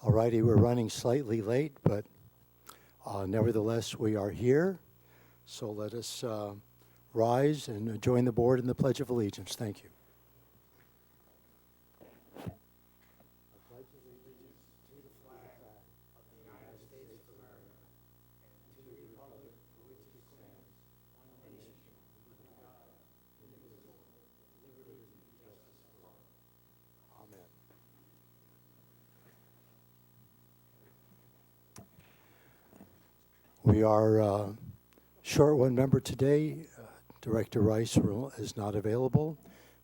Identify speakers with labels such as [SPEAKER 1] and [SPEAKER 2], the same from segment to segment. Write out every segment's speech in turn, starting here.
[SPEAKER 1] All righty, we're running slightly late, but nevertheless, we are here. So let us rise and join the board in the Pledge of Allegiance. Thank you. We are short one member today. Director Rice is not available,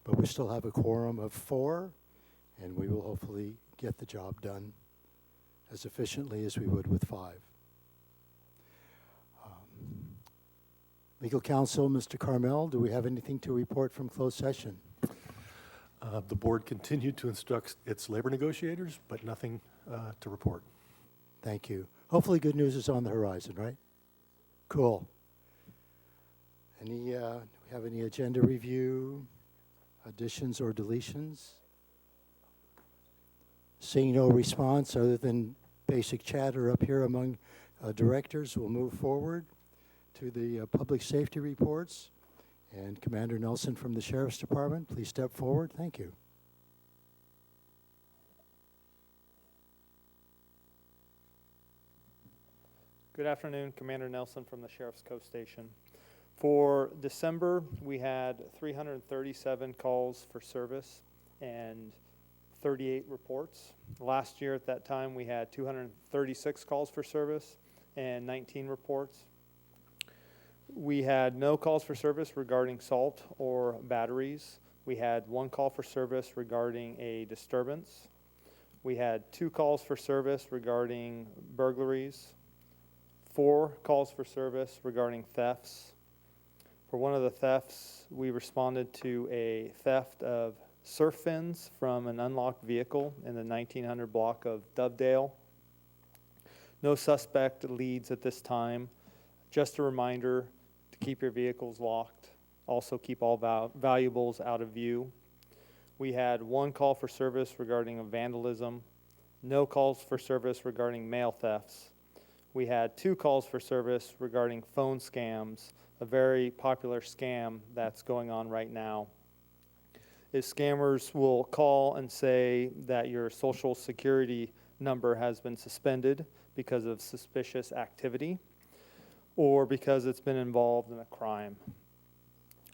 [SPEAKER 1] but we still have a quorum of 4, and we will hopefully get the job done as efficiently as we would with 5. Legal counsel, Mr. Carmel, do we have anything to report from closed session?
[SPEAKER 2] The board continued to instruct its labor negotiators, but nothing to report.
[SPEAKER 1] Thank you. Hopefully good news is on the horizon, right? Cool. Do we have any agenda review, additions or deletions? Seeing no response other than basic chatter up here among directors, we'll move forward to the public safety reports. And Commander Nelson from the Sheriff's Department, please step forward. Thank you.
[SPEAKER 3] Good afternoon, Commander Nelson from the Sheriff's Coast Station. For December, we had 337 calls for service and 38 reports. Last year at that time, we had 236 calls for service and 19 reports. We had no calls for service regarding salt or batteries. We had 1 call for service regarding a disturbance. We had 2 calls for service regarding burglaries. 4 calls for service regarding thefts. For one of the thefts, we responded to a theft of surf fins from an unlocked vehicle in the 1900 block of Dovedale. No suspect leads at this time. Just a reminder to keep your vehicles locked. Also keep all valuables out of view. We had 1 call for service regarding vandalism. No calls for service regarding mail thefts. We had 2 calls for service regarding phone scams, a very popular scam that's going on right now. Is scammers will call and say that your social security number has been suspended because of suspicious activity or because it's been involved in a crime.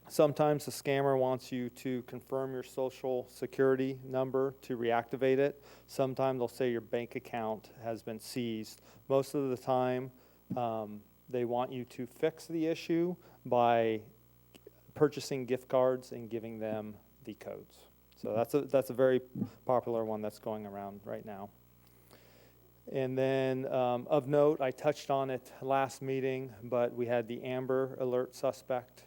[SPEAKER 3] Sometimes the scammer wants you to confirm your social security number to reactivate it. Sometimes they'll say your bank account has been seized. Most of the time, they want you to fix the issue by purchasing gift cards and giving them the codes. So that's a very popular one that's going around right now. And then of note, I touched on it last meeting, but we had the Amber Alert suspect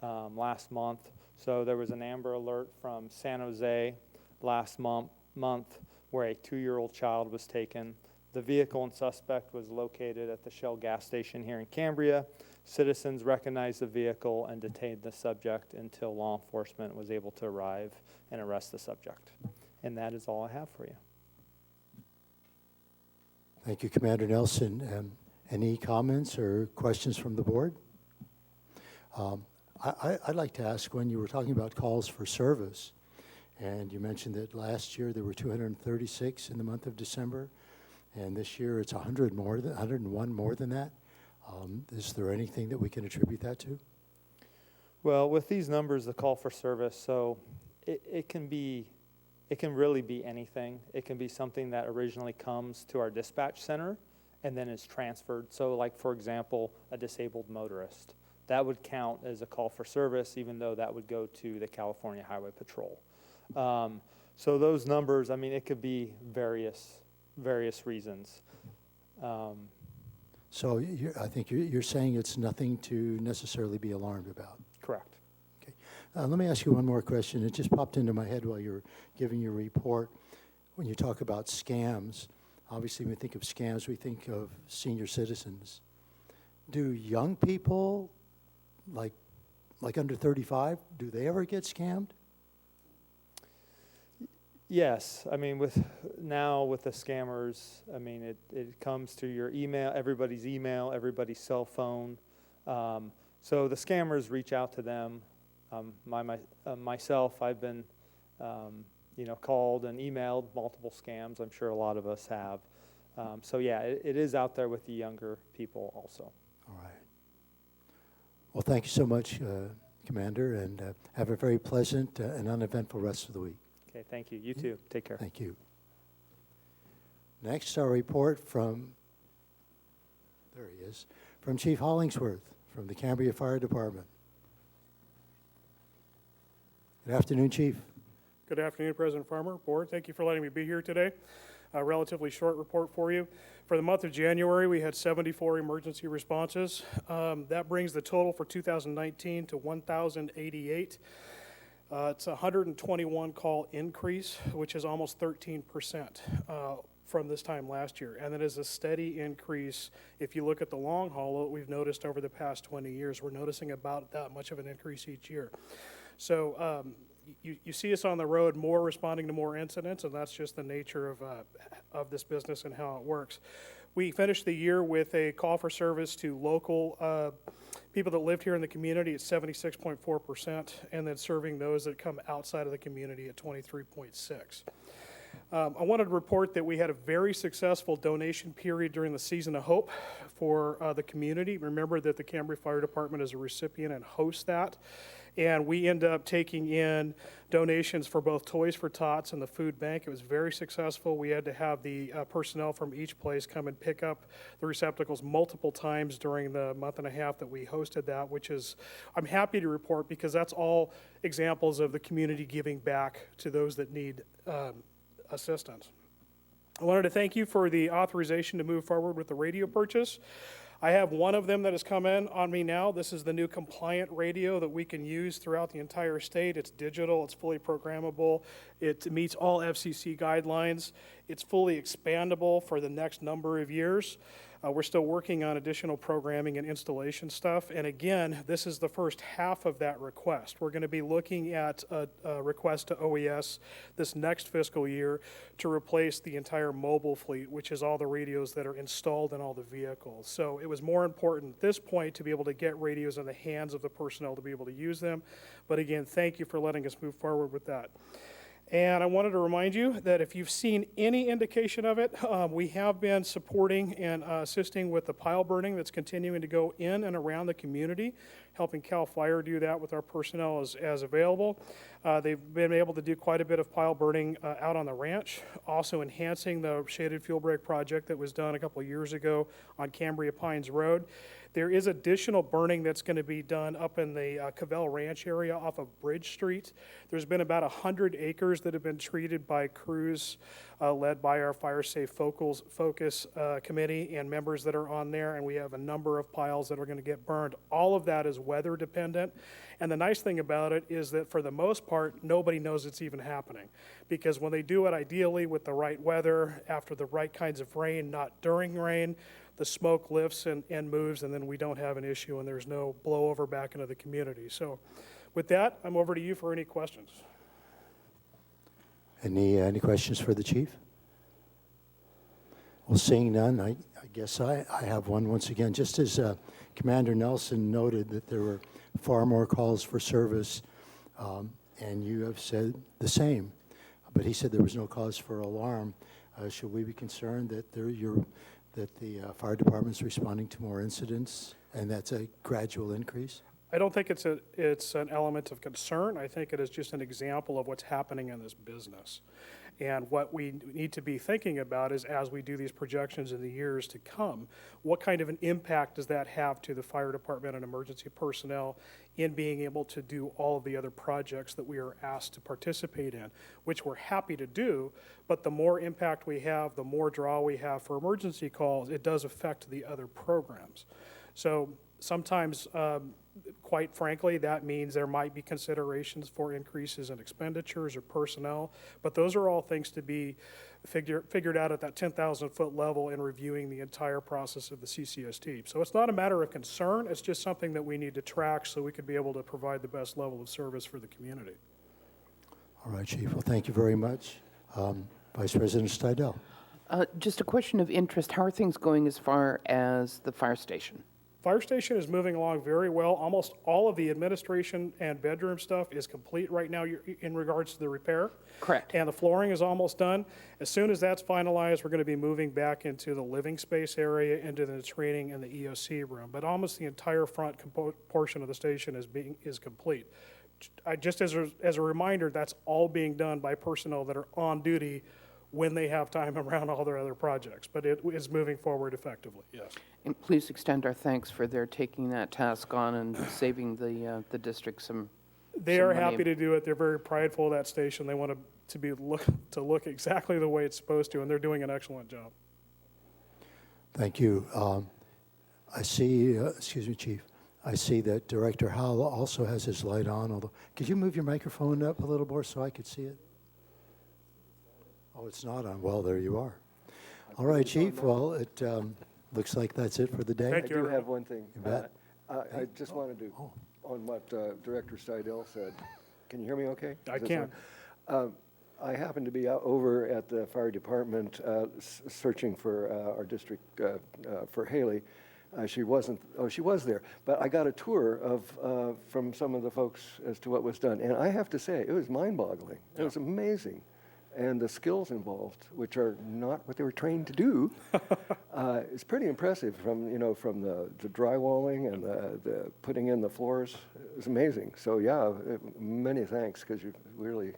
[SPEAKER 3] last month. So there was an Amber Alert from San Jose last month where a 2-year-old child was taken. The vehicle and suspect was located at the Shell gas station here in Cambria. Citizens recognized the vehicle and detained the subject until law enforcement was able to arrive and arrest the subject. And that is all I have for you.
[SPEAKER 1] Thank you, Commander Nelson. Any comments or questions from the board? I'd like to ask, when you were talking about calls for service, and you mentioned that last year there were 236 in the month of December, and this year it's 101 more than that. Is there anything that we can attribute that to?
[SPEAKER 3] Well, with these numbers, the call for service, so it can really be anything. It can be something that originally comes to our dispatch center and then is transferred. So like, for example, a disabled motorist. That would count as a call for service, even though that would go to the California Highway Patrol. So those numbers, I mean, it could be various reasons.
[SPEAKER 1] So I think you're saying it's nothing to necessarily be alarmed about.
[SPEAKER 3] Correct.
[SPEAKER 1] Okay. Let me ask you one more question. It just popped into my head while you were giving your report. When you talk about scams, obviously when we think of scams, we think of senior citizens. Do young people, like under 35, do they ever get scammed?
[SPEAKER 3] Yes, I mean, with the scammers, I mean, it comes to your email, everybody's cell phone. So the scammers reach out to them. Myself, I've been, called and emailed multiple scams. I'm sure a lot of us have. So yeah, it is out there with the younger people also.
[SPEAKER 1] All right. Well, thank you so much, Commander, and have a very pleasant and uneventful rest of the week.
[SPEAKER 3] Okay, thank you. You too. Take care.
[SPEAKER 1] Thank you. Next, our report from, there he is, from Chief Hollingsworth from the Cambria Fire Department. Good afternoon, Chief.
[SPEAKER 4] Good afternoon, President Farmer, Board. Thank you for letting me be here today. A relatively short report for you. For the month of January, we had 74 emergency responses. That brings the total for 2019 to 1,088. It's a 121 call increase, which is almost 13% from this time last year. And it is a steady increase. If you look at the long haul, what we've noticed over the past 20 years, we're noticing about that much of an increase each year. So you see us on the road more responding to more incidents, and that's just the nature of this business and how it works. We finished the year with a call for service to local people that lived here in the community at 76.4%, and then serving those that come outside of the community at 23.6%. I wanted to report that we had a very successful donation period during the Season of Hope for the community. Remember that the Cambria Fire Department is a recipient and hosts that. And we end up taking in donations for both Toys for Tots and the food bank. It was very successful. We had to have the personnel from each place come and pick up the receptacles multiple times during the month and a half that we hosted that, which is, I'm happy to report, because that's all examples of the community giving back to those that need assistance. I wanted to thank you for the authorization to move forward with the radio purchase. I have one of them that has come in on me now. This is the new compliant radio that we can use throughout the entire state. It's digital, it's fully programmable, it meets all FCC guidelines. It's fully expandable for the next number of years. We're still working on additional programming and installation stuff. And again, this is the first half of that request. We're going to be looking at a request to OES this next fiscal year to replace the entire mobile fleet, which is all the radios that are installed in all the vehicles. So it was more important at this point to be able to get radios in the hands of the personnel to be able to use them. But again, thank you for letting us move forward with that. And I wanted to remind you that if you've seen any indication of it, we have been supporting and assisting with the pile burning that's continuing to go in and around the community, helping CAL FIRE do that with our personnel as available. They've been able to do quite a bit of pile burning out on the ranch, also enhancing the shaded fuel break project that was done a couple of years ago on Cambria Pines Road. There is additional burning that's going to be done up in the Cavell Ranch area off of Bridge Street. There's been about 100 acres that have been treated by crews led by our Fire Safe Focus Committee and members that are on there, and we have a number of piles that are going to get burned. All of that is weather dependent, and the nice thing about it is that for the most part, nobody knows it's even happening, because when they do it ideally with the right weather, after the right kinds of rain, not during rain, the smoke lifts and moves, and then we don't have an issue, and there's no blowover back into the community. So with that, I'm over to you for any questions.
[SPEAKER 1] Any questions for the chief? Well, seeing none, I guess I have one once again. Just as Commander Nelson noted that there were far more calls for service, and you have said the same, but he said there was no cause for alarm. Should we be concerned that the fire department is responding to more incidents, and that's a gradual increase?
[SPEAKER 4] I don't think it's an element of concern. I think it is just an example of what's happening in this business. And what we need to be thinking about is, as we do these projections in the years to come, what kind of an impact does that have to the fire department and emergency personnel in being able to do all of the other projects that we are asked to participate in, which we're happy to do, but the more impact we have, the more draw we have for emergency calls, it does affect the other programs. So sometimes, quite frankly, that means there might be considerations for increases in expenditures or personnel, but those are all things to be figured out at that 10,000-foot level in reviewing the entire process of the CCST. So it's not a matter of concern, it's just something that we need to track so we could be able to provide the best level of service for the community.
[SPEAKER 1] All right, Chief. Well, thank you very much. Vice President Stidel.
[SPEAKER 5] Just a question of interest. How are things going as far as the fire station?
[SPEAKER 4] Fire station is moving along very well. Almost all of the administration and bedroom stuff is complete right now in regards to the repair.
[SPEAKER 5] Correct.
[SPEAKER 4] And the flooring is almost done. As soon as that's finalized, we're going to be moving back into the living space area, into the training and the EOC room. But almost the entire front portion of the station is complete. Just as a reminder, that's all being done by personnel that are on duty when they have time around all their other projects. But it is moving forward effectively, yes.
[SPEAKER 5] And please extend our thanks for their taking that task on and saving the district some.
[SPEAKER 4] They
[SPEAKER 5] some
[SPEAKER 4] are
[SPEAKER 5] money.
[SPEAKER 4] happy to do it. They're very prideful of that station. They want to look exactly the way it's supposed to, and they're doing an excellent job.
[SPEAKER 1] Thank you. I see, excuse me, Chief. I see that Director Howell also has his light on, although, could you move your microphone up a little more so I could see it? Oh, it's not on. Well, there you are. All right, Chief. Well, it looks like that's it for the day.
[SPEAKER 4] Thank
[SPEAKER 6] I
[SPEAKER 4] you.
[SPEAKER 6] do have one thing.
[SPEAKER 1] You bet.
[SPEAKER 6] I just wanted to, on what Director Seidel said. Can you hear me okay?
[SPEAKER 4] I
[SPEAKER 6] Is this
[SPEAKER 4] can.
[SPEAKER 6] on? I happened to be out over at the fire department searching for our district for Haley. She wasn't, oh, she was there. But I got a tour of from some of the folks as to what was done. And I have to say, it was mind-boggling. It was amazing. And the skills involved, which are not what they were trained to do, is pretty impressive. From the drywalling and the putting in the floors, it was amazing. So yeah, many thanks because you really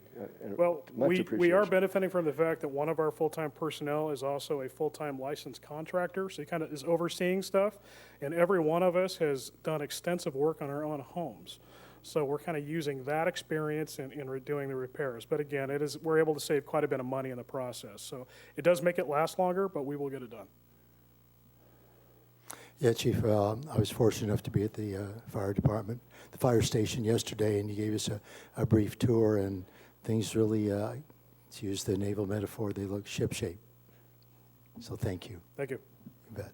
[SPEAKER 4] Well,
[SPEAKER 6] much
[SPEAKER 4] we are
[SPEAKER 6] appreciation.
[SPEAKER 4] benefiting from the fact that one of our full-time personnel is also a full-time licensed contractor, so he kind of is overseeing stuff. And every one of us has done extensive work on our own homes. So we're kind of using that experience in doing the repairs. But again, we're able to save quite a bit of money in the process. So it does make it last longer, but we will get it done.
[SPEAKER 1] Yeah, Chief, I was fortunate enough to be at the fire department, the fire station yesterday, and you gave us a brief tour, and things really, to use the naval metaphor, they look shipshape. So thank you.
[SPEAKER 4] Thank you.
[SPEAKER 1] You bet.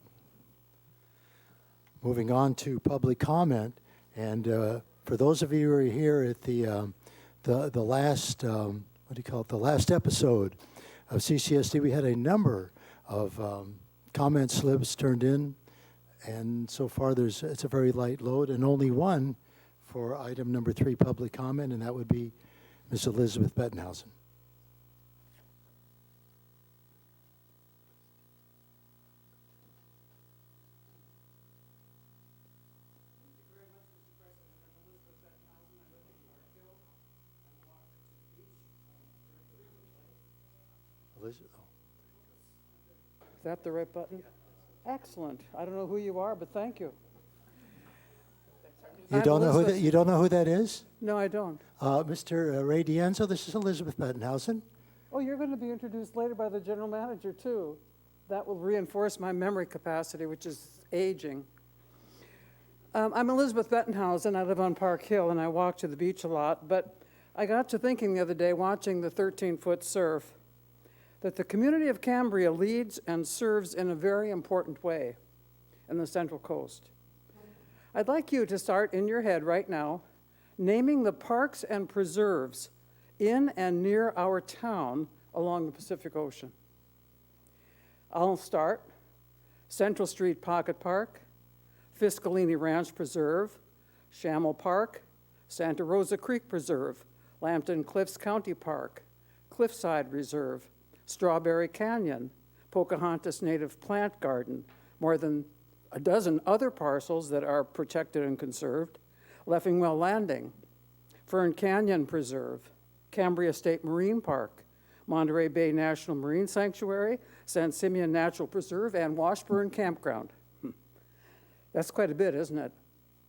[SPEAKER 1] Moving on to public comment, and for those of you who are here at the last, what do you call it, the last episode of CCSD, we had a number of comment slips turned in, and so far it's a very light load, and only one for item number 3, public comment, and that would be Ms. Elizabeth Bettenhausen. Elizabeth,
[SPEAKER 7] Is that the right button? Excellent. I don't know who you are, but thank you.
[SPEAKER 1] You
[SPEAKER 7] I'm
[SPEAKER 1] don't know
[SPEAKER 7] Elizabeth.
[SPEAKER 1] you don't know who that is?
[SPEAKER 7] No, I don't.
[SPEAKER 1] Mr. Ray Dienzo, this is Elizabeth Bettenhausen.
[SPEAKER 7] Oh, you're going to be introduced later by the general manager, too. That will reinforce my memory capacity, which is aging. I'm Elizabeth Bettenhausen. I live on Park Hill, and I walk to the beach a lot. But I got to thinking the other day, watching the 13-foot surf, that the community of Cambria leads and serves in a very important way in the Central Coast. I'd like you to start in your head right now, naming the parks and preserves in and near our town along the Pacific Ocean. I'll start. Central Street Pocket Park, Fiscalini Ranch Preserve, Shamel Park, Santa Rosa Creek Preserve, Lambton Cliffs County Park, Cliffside Reserve, Strawberry Canyon, Pocahontas Native Plant Garden, more than a dozen other parcels that are protected and conserved, Leffingwell Landing, Fern Canyon Preserve, Cambria State Marine Park, Monterey Bay National Marine Sanctuary, San Simeon Natural Preserve, and Washburn Campground. That's quite a bit, isn't it?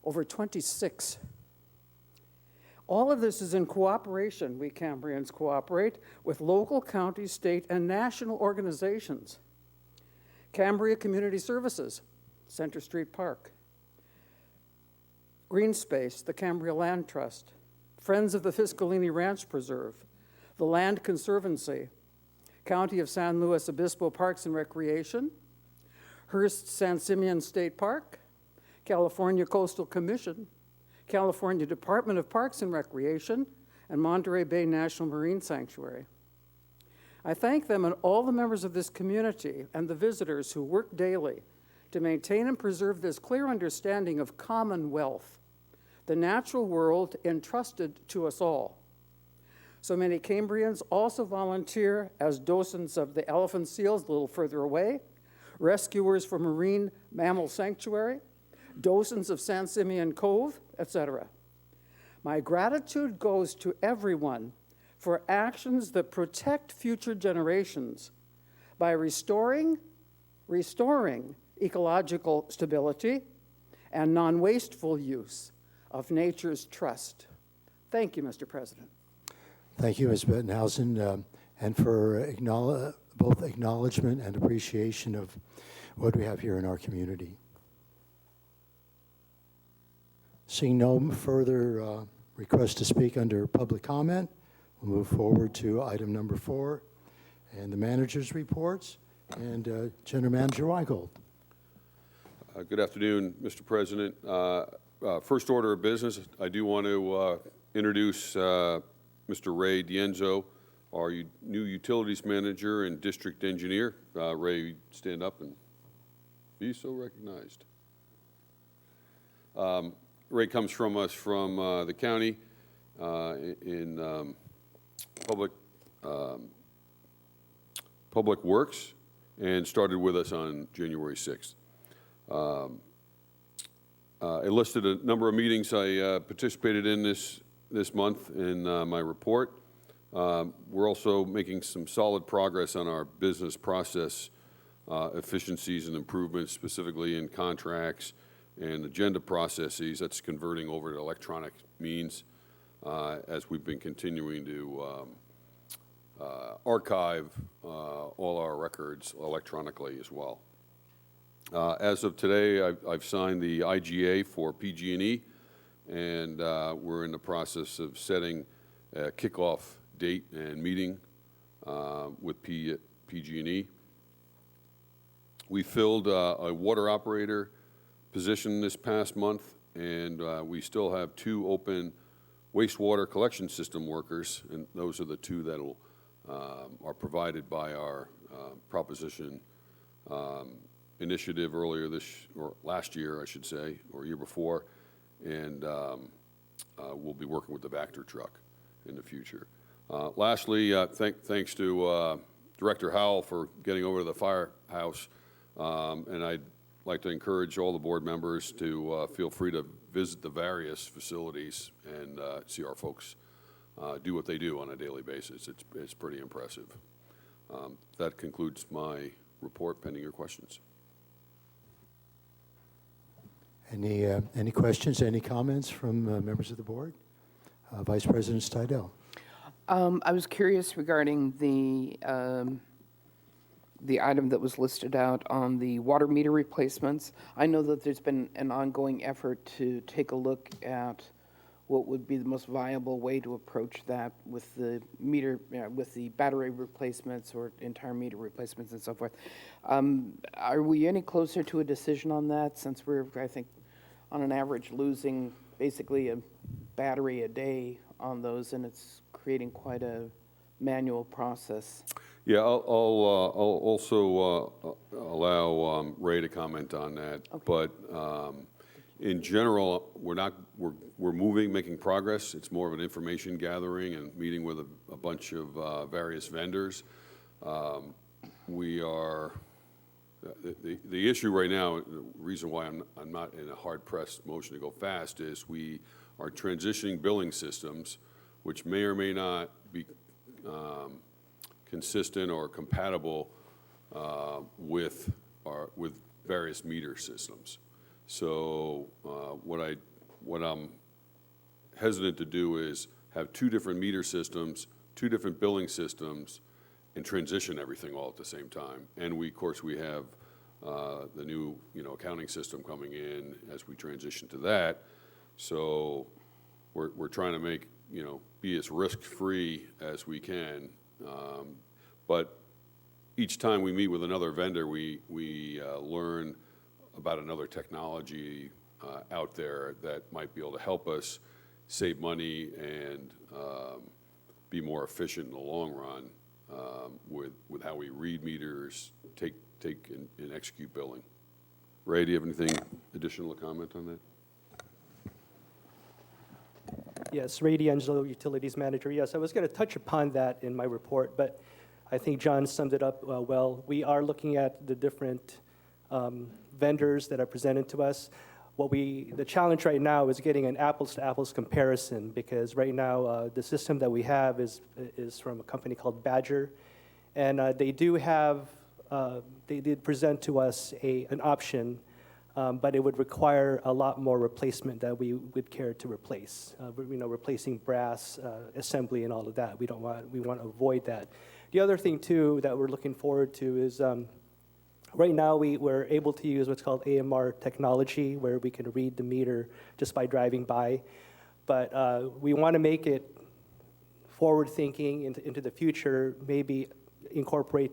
[SPEAKER 7] Over 26. All of this is in cooperation. We Cambrians cooperate with local, county, state, and national organizations. Cambria Community Services, Center Street Park. Green Space, the Cambria Land Trust. Friends of the Fiscalini Ranch Preserve. The Land Conservancy. County of San Luis Obispo Parks and Recreation. Hearst San Simeon State Park. California Coastal Commission. California Department of Parks and Recreation, and Monterey Bay National Marine Sanctuary. I thank them and all the members of this community and the visitors who work daily to maintain and preserve this clear understanding of commonwealth, the natural world entrusted to us all. So many Cambrians also volunteer as docents of the elephant seals a little further away, rescuers for marine mammal sanctuary, docents of San Simeon Cove, etc. My gratitude goes to everyone for actions that protect future generations by restoring ecological stability and non-wasteful use of nature's trust. Thank you, Mr. President.
[SPEAKER 1] Thank you, Ms. Bettenhausen, and for both acknowledgement and appreciation of what we have here in our community. Seeing no further requests to speak under public comment, we'll move forward to item number 4 and the manager's reports. And General Manager Weigold.
[SPEAKER 8] Good afternoon, Mr. President. First order of business, I do want to introduce Mr. Ray Dienzo, our new utilities manager and district engineer. Ray, stand up and be so recognized. Ray comes from us from the county in public works and started with us on January 6th. I listed a number of meetings I participated in this month in my report. We're also making some solid progress on our business process efficiencies and improvements, specifically in contracts and agenda processes. That's converting over to electronic means as we've been continuing to archive all our records electronically as well. As of today, I've signed the IGA for PG&E, and we're in the process of setting a kickoff date and meeting with PG&E. We filled a water operator position this past month, and we still have 2 open wastewater collection system workers, and those are the 2 that are provided by our proposition initiative earlier or last year, I should say, or year before, and we'll be working with the Vector truck in the future. Lastly, thanks to Director Howell for getting over to the firehouse, and I'd like to encourage all the board members to feel free to visit the various facilities and see our folks do what they do on a daily basis. It's pretty impressive. That concludes my report, pending your questions.
[SPEAKER 1] Any questions, any comments from members of the board? Vice President Stidel.
[SPEAKER 5] I was curious regarding the item that was listed out on the water meter replacements. I know that there's been an ongoing effort to take a look at what would be the most viable way to approach that with the meter, with the battery replacements or entire meter replacements and so forth. Are we any closer to a decision on that, since we're, I think, on an average losing basically a battery a day on those, and it's creating quite a manual process?
[SPEAKER 8] Yeah, I'll also allow Ray to comment on that. Okay. But in general, we're moving, making progress. It's more of an information gathering and meeting with a bunch of various vendors. We are the issue right now. The reason why I'm not in a hard-pressed motion to go fast is we are transitioning billing systems, which may or may not be consistent or compatible with various meter systems. So what I'm hesitant to do is have 2 different meter systems, 2 different billing systems, and transition everything all at the same time. And of course, we have the new accounting system coming in as we transition to that. So we're trying to be as risk-free as we can. But each time we meet with another vendor, we learn about another technology out there that might be able to help us save money and be more efficient in the long run with how we read meters, take and execute billing. Ray, do you have anything additional to comment on that?
[SPEAKER 9] Yes, Ray D'Angelo, Utilities Manager. Yes, I was going to touch upon that in my report, but I think John summed it up well. We are looking at the different vendors that are presented to us. The challenge right now is getting an apples-to-apples comparison, because right now the system that we have is from a company called Badger, and they do have, they did present to us an option, but it would require a lot more replacement that we would care to replace. Replacing brass assembly and all of that. We want to avoid that. The other thing too that we're looking forward to is right now we're able to use what's called AMR technology, where we can read the meter just by driving by. But we want to make it forward-thinking into the future, maybe incorporate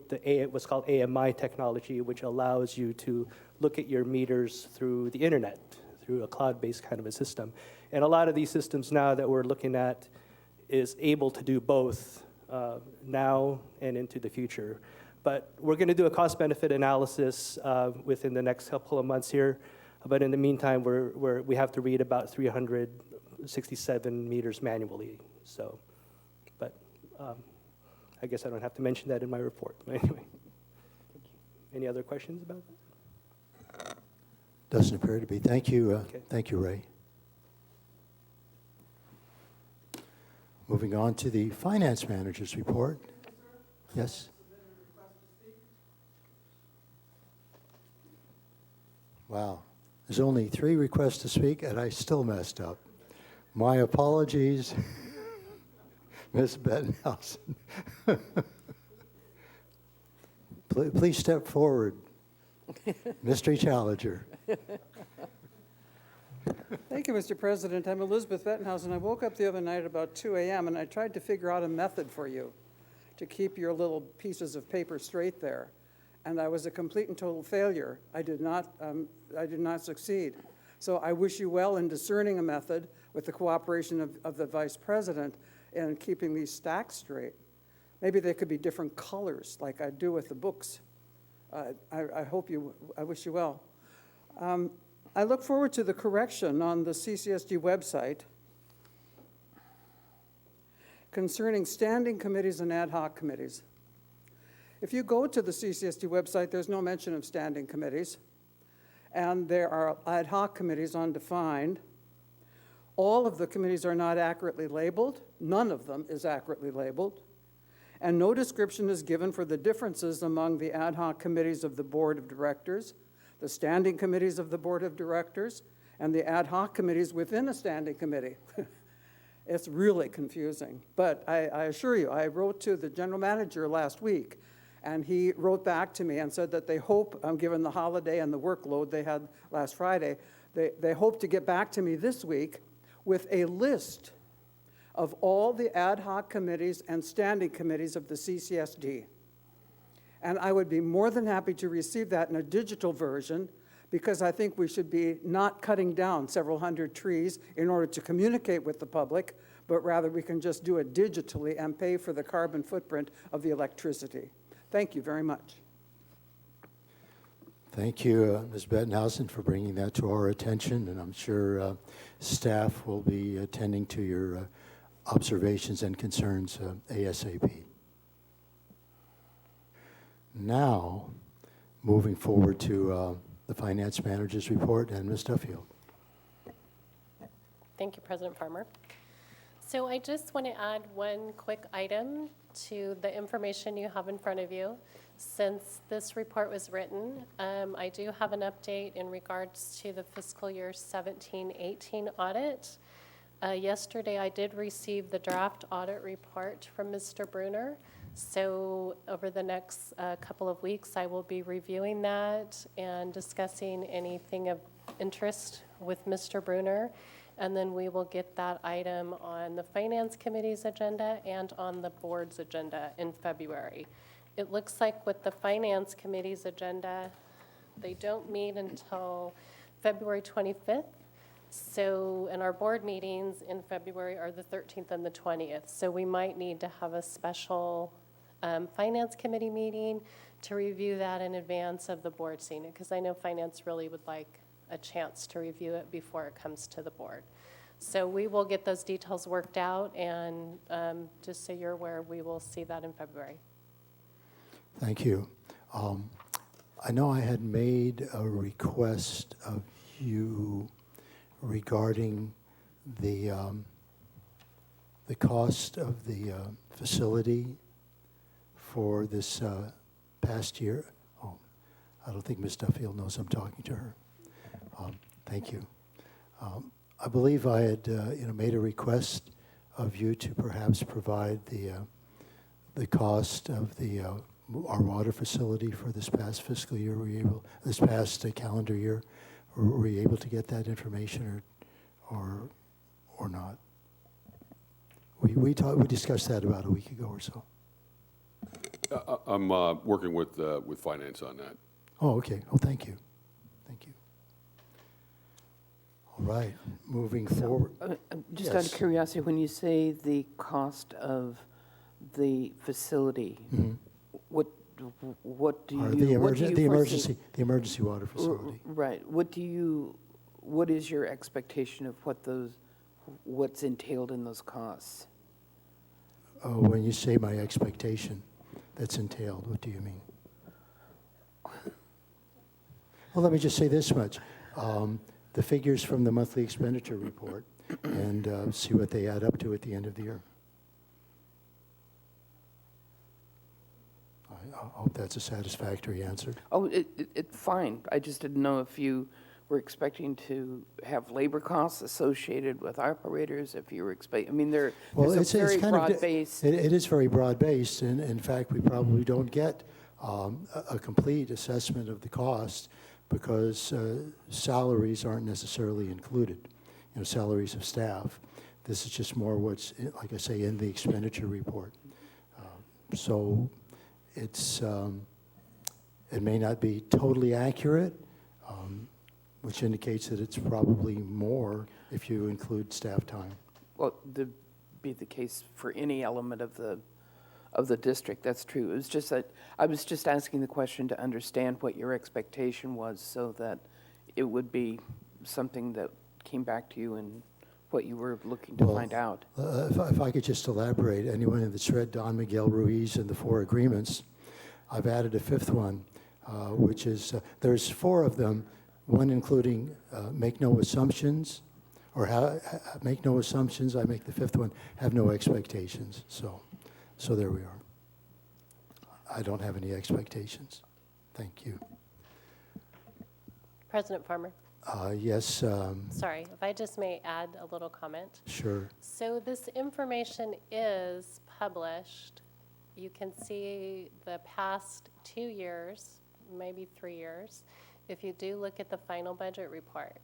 [SPEAKER 9] what's called AMI technology, which allows you to look at your meters through the internet, through a cloud-based kind of a system. And a lot of these systems now that we're looking at is able to do both now and into the future. But we're going to do a cost-benefit analysis within the next couple of months here. But in the meantime, we have to read about 367 meters manually. So, but I guess I don't have to mention that in my report. But anyway, any other questions about that?
[SPEAKER 1] Doesn't appear to be. Thank you.
[SPEAKER 9] Okay.
[SPEAKER 1] Thank you, Ray. Moving on to the finance manager's report. Yes. Wow. There's only 3 requests to speak, and I still messed up. My apologies, Ms. Bettenhausen. Please step forward, mystery challenger.
[SPEAKER 7] Thank you, Mr. President. I'm Elizabeth Bettenhausen. I woke up the other night about 2 a.m. and I tried to figure out a method for you to keep your little pieces of paper straight there. And I was a complete and total failure. I did not succeed. So I wish you well in discerning a method with the cooperation of the Vice President in keeping these stacks straight. Maybe they could be different colors, like I do with the books. I wish you well. I look forward to the correction on the CCSD website concerning standing committees and ad hoc committees. If you go to the CCSD website, there's no mention of standing committees, and there are ad hoc committees undefined. All of the committees are not accurately labeled. None of them is accurately labeled. And no description is given for the differences among the ad hoc committees of the Board of Directors, the standing committees of the Board of Directors, and the ad hoc committees within a standing committee. It's really confusing. But I assure you, I wrote to the general manager last week, and he wrote back to me and said that they hope, given the holiday and the workload they had last Friday, they hope to get back to me this week with a list of all the ad hoc committees and standing committees of the CCSD. And I would be more than happy to receive that in a digital version, because I think we should be not cutting down several hundred trees in order to communicate with the public, but rather we can just do it digitally and pay for the carbon footprint of the electricity. Thank you very much.
[SPEAKER 1] Thank you, Ms. Bettenhausen, for bringing that to our attention, and I'm sure staff will be attending to your observations and concerns ASAP. Now, moving forward to the finance manager's report, and Ms. Duffield.
[SPEAKER 10] Thank you, President Farmer. So I just want to add one quick item to the information you have in front of you. Since this report was written, I do have an update in regards to the fiscal year 17-18 audit. Yesterday, I did receive the draft audit report from Mr. Bruner. So over the next couple of weeks, I will be reviewing that and discussing anything of interest with Mr. Bruner. And then we will get that item on the Finance Committee's agenda and on the board's agenda in February. It looks like with the Finance Committee's agenda, they don't meet until February 25th. So, and our board meetings in February are the 13th and the 20th. So we might need to have a special Finance Committee meeting to review that in advance of the board seeing it, because I know Finance really would like a chance to review it before it comes to the board. So we will get those details worked out, and just so you're aware, we will see that in February.
[SPEAKER 1] Thank you. I know I had made a request of you regarding the cost of the facility for this past year. Oh, I don't think Ms. Duffield knows I'm talking to her. Thank you. I believe I had made a request of you to perhaps provide the cost of our water facility for this past fiscal year. This past calendar year, were you able to get that information or not? We discussed that about a week ago or so.
[SPEAKER 8] I'm working with finance on that.
[SPEAKER 1] Oh, okay. Oh, thank you. Thank you. All right, moving forward.
[SPEAKER 5] Just out of
[SPEAKER 1] Yes.
[SPEAKER 5] curiosity, when you say the cost of the facility, what do you,
[SPEAKER 1] Or
[SPEAKER 5] what
[SPEAKER 1] the
[SPEAKER 5] do you
[SPEAKER 1] emergency,
[SPEAKER 5] foresee?
[SPEAKER 1] the emergency water facility.
[SPEAKER 5] Right. What is your expectation of what's entailed in those costs?
[SPEAKER 1] Oh, when you say my expectation that's entailed, what do you mean? Well, let me just say this much. The figures from the monthly expenditure report and see what they add up to at the end of the year. I hope that's a satisfactory answer.
[SPEAKER 5] Oh, it's fine. I just didn't know if you were expecting to have labor costs associated with operators, if you were expecting, I mean, there's a very broad base.
[SPEAKER 1] It is very broad-based, and in fact, we probably don't get a complete assessment of the cost because salaries aren't necessarily included, salaries of staff. This is just more what's, like I say, in the expenditure report. So it's, it may not be totally accurate, which indicates that it's probably more if you include staff time.
[SPEAKER 5] Well, that'd be the case for any element of the district. That's true. It was just that I was just asking the question to understand what your expectation was, so that it would be something that came back to you and what you were looking to find out.
[SPEAKER 1] If I could just elaborate, anyone that's read Don Miguel Ruiz and the 4 agreements, I've added a 5th one, which is, there's 4 of them, one including make no assumptions, or make no assumptions. I make the 5th one, have no expectations. So there we are. I don't have any expectations. Thank you.
[SPEAKER 10] President Farmer.
[SPEAKER 1] Yes.
[SPEAKER 10] Sorry, if I just may add a little comment.
[SPEAKER 1] Sure.
[SPEAKER 10] So this information is published. You can see the past 2 years, maybe 3 years, if you do look at the final budget report.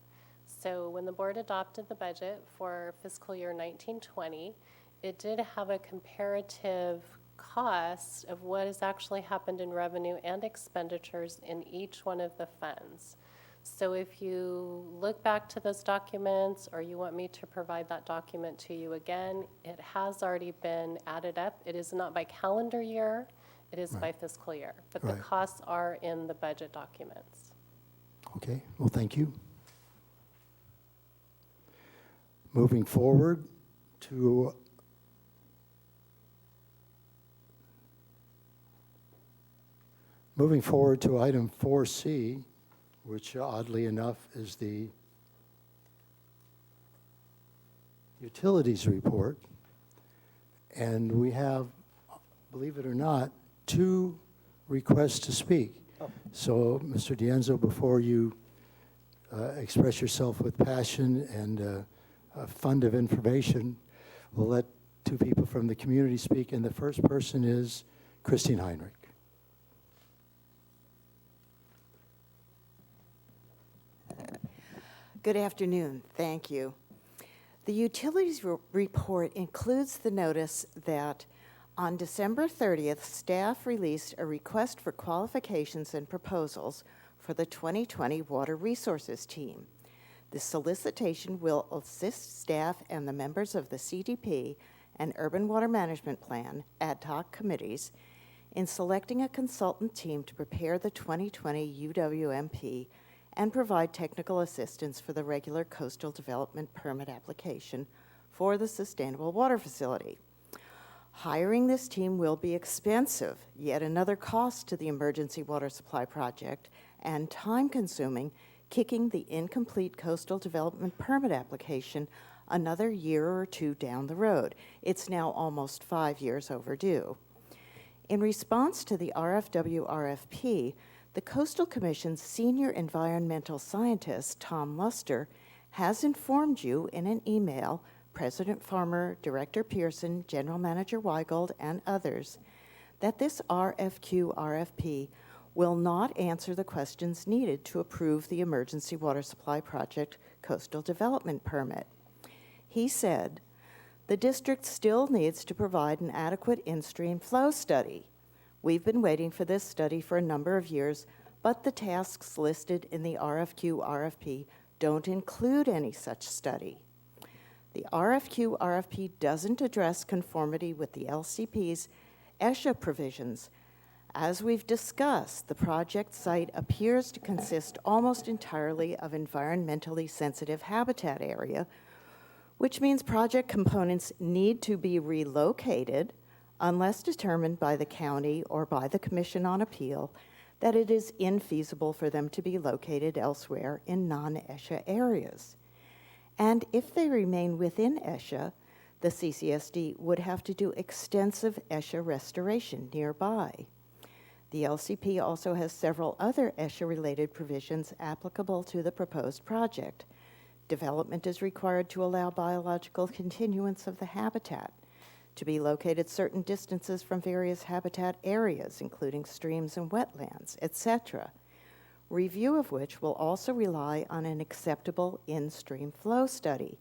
[SPEAKER 10] So when the board adopted the budget for fiscal year 1920, it did have a comparative cost of what has actually happened in revenue and expenditures in each one of the funds. So if you look back to those documents, or you want me to provide that document to you again, it has already been added up. It is not by calendar year, it is by fiscal year. But the costs are in the budget documents.
[SPEAKER 1] Okay, well, thank you. Moving forward to item 4C, which oddly enough is the utilities report. And we have, believe it or not, 2 requests to speak. So, Mr. D'Anzo, before you express yourself with passion and a fund of information, we'll let 2 people from the community speak, and the first person is Christine Heinrich.
[SPEAKER 11] Good afternoon. Thank you. The utilities report includes the notice that on December 30th, staff released a request for qualifications and proposals for the 2020 Water Resources Team. The solicitation will assist staff and the members of the CDP and Urban Water Management Plan ad hoc committees in selecting a consultant team to prepare the 2020 UWMP and provide technical assistance for the regular coastal development permit application for the sustainable water facility. Hiring this team will be expensive, yet another cost to the emergency water supply project, and time-consuming, kicking the incomplete coastal development permit application another year or two down the road. It's now almost 5 years overdue. In response to the RFW RFP, the Coastal Commission's senior environmental scientist, Tom Luster, has informed you in an email, President Farmer, Director Pearson, General Manager Weigold, and others, that this RFQ RFP will not answer the questions needed to approve the Emergency Water Supply Project Coastal Development Permit. He said, the district still needs to provide an adequate in-stream flow study. We've been waiting for this study for a number of years, but the tasks listed in the RFQ RFP don't include any such study. The RFQ RFP doesn't address conformity with the LCP's ESHA provisions. As we've discussed, the project site appears to consist almost entirely of environmentally sensitive habitat area, which means project components need to be relocated unless determined by the county or by the Commission on Appeal that it is infeasible for them to be located elsewhere in non-ESHA areas. And if they remain within ESHA, the CCSD would have to do extensive ESHA restoration nearby. The LCP also has several other ESHA-related provisions applicable to the proposed project. Development is required to allow biological continuance of the habitat, to be located certain distances from various habitat areas, including streams and wetlands, etc., review of which will also rely on an acceptable in-stream flow study.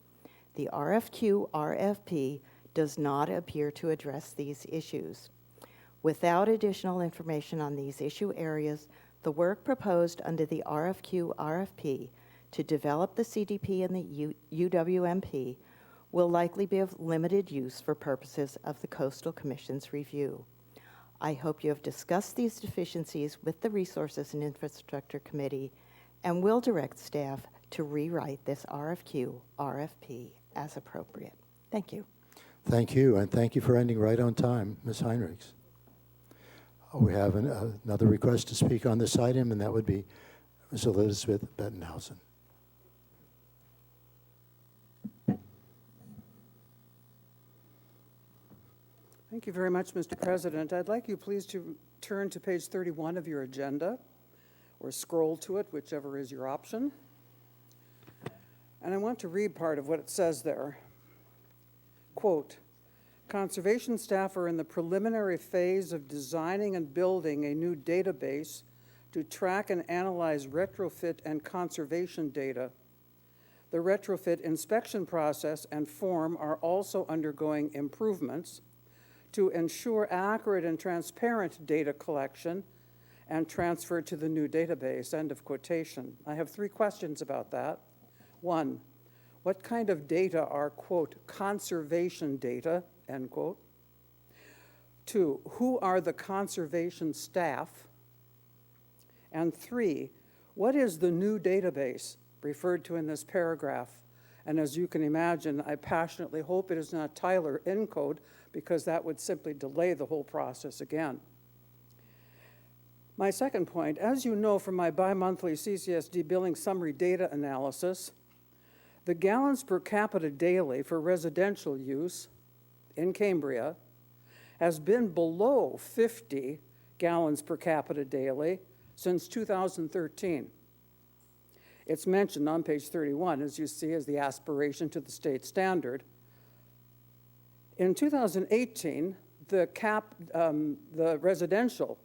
[SPEAKER 11] The RFQ RFP does not appear to address these issues. Without additional information on these issue areas, the work proposed under the RFQ RFP to develop the CDP and the UWMP will likely be of limited use for purposes of the Coastal Commission's review. I hope you have discussed these deficiencies with the Resources and Infrastructure Committee and will direct staff to rewrite this RFQ RFP as appropriate. Thank you.
[SPEAKER 1] Thank you, and thank you for ending right on time, Ms. Heinrichs. We have another request to speak on this item, and that would be Ms. Elizabeth Bettenhausen.
[SPEAKER 7] Thank you very much, Mr. President. I'd like you please to turn to page 31 of your agenda, or scroll to it, whichever is your option. And I want to read part of what it says there. Quote, conservation staff are in the preliminary phase of designing and building a new database to track and analyze retrofit and conservation data. The retrofit inspection process and form are also undergoing improvements to ensure accurate and transparent data collection and transfer to the new database, end of quotation. I have 3 questions about that. 1, what kind of data are, quote, conservation data, end quote? 2, who are the conservation staff? And 3, what is the new database referred to in this paragraph? And as you can imagine, I passionately hope it is not Tyler ENCODE, because that would simply delay the whole process again. My second point, as you know from my bi-monthly CCSD billing summary data analysis, the gallons per capita daily for residential use in Cambria has been below 50 gallons per capita daily since 2013. It's mentioned on page 31, as you see, as the aspiration to the state standard. In 2018, the residential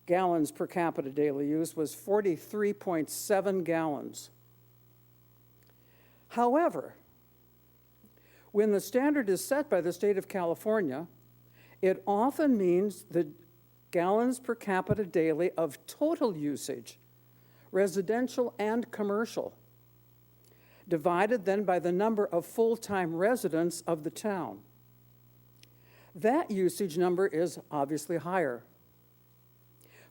[SPEAKER 7] gallons per capita daily use was 43.7 gallons. However, when the standard is set by the state of California, it often means the gallons per capita daily of total usage, residential and commercial, divided then by the number of full-time residents of the town. That usage number is obviously higher.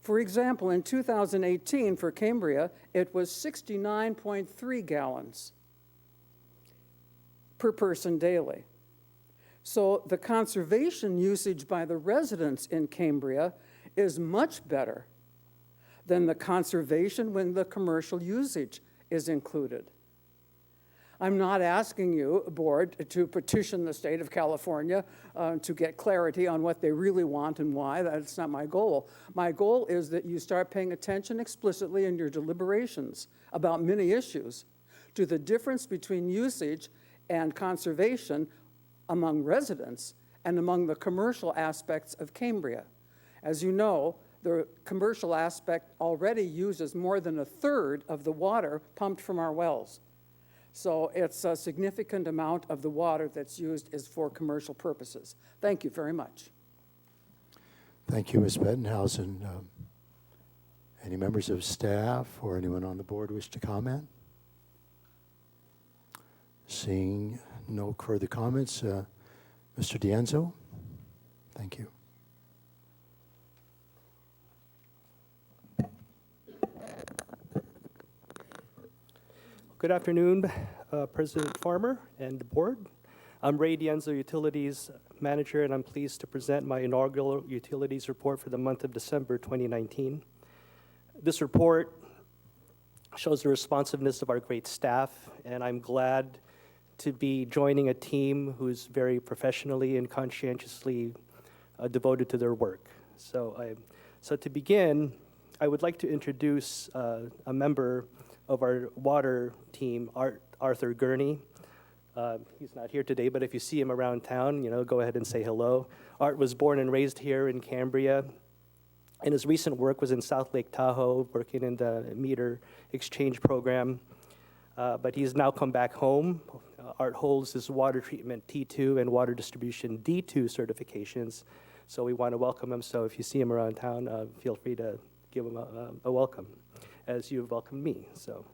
[SPEAKER 7] For example, in 2018 for Cambria, it was 69.3 gallons per person daily. So the conservation usage by the residents in Cambria is much better than the conservation when the commercial usage is included. I'm not asking you, Board, to petition the state of California to get clarity on what they really want and why. That's not my goal. My goal is that you start paying attention explicitly in your deliberations about many issues to the difference between usage and conservation among residents and among the commercial aspects of Cambria. As you know, the commercial aspect already uses more than a third of the water pumped from our wells. So it's a significant amount of the water that's used is for commercial purposes. Thank you very much.
[SPEAKER 1] Thank you, Ms. Bettenhausen. Any members of staff or anyone on the board wish to comment? Seeing no further comments, Mr. D'Anzo, thank you.
[SPEAKER 9] Good afternoon, President Farmer and the board. I'm Ray D'Anzo, Utilities Manager, and I'm pleased to present my inaugural Utilities Report for the month of December 2019. This report shows the responsiveness of our great staff, and I'm glad to be joining a team who's very professionally and conscientiously devoted to their work. So to begin, I would like to introduce a member of our water team, Arthur Gurney. He's not here today, but if you see him around town, go ahead and say hello. Art was born and raised here in Cambria, and his recent work was in South Lake Tahoe, working in the meter exchange program. But he's now come back home. Art holds his water treatment T2 and water distribution D2 certifications, so we want to welcome him. So if you see him around town, feel free to give him a welcome, as you've welcomed me. So,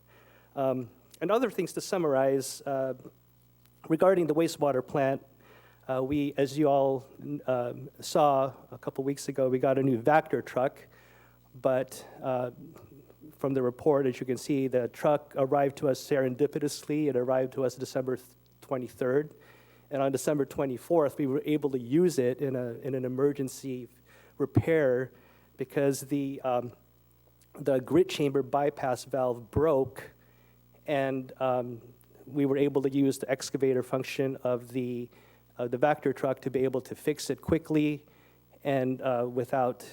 [SPEAKER 9] and other things to summarize, regarding the wastewater plant, we, as you all saw a couple weeks ago, we got a new Vector truck, but from the report, as you can see, the truck arrived to us serendipitously. It arrived to us December 23rd, and on December 24th, we were able to use it in an emergency repair because the grit chamber bypass valve broke, and we were able to use the excavator function of the Vector truck to be able to fix it quickly and without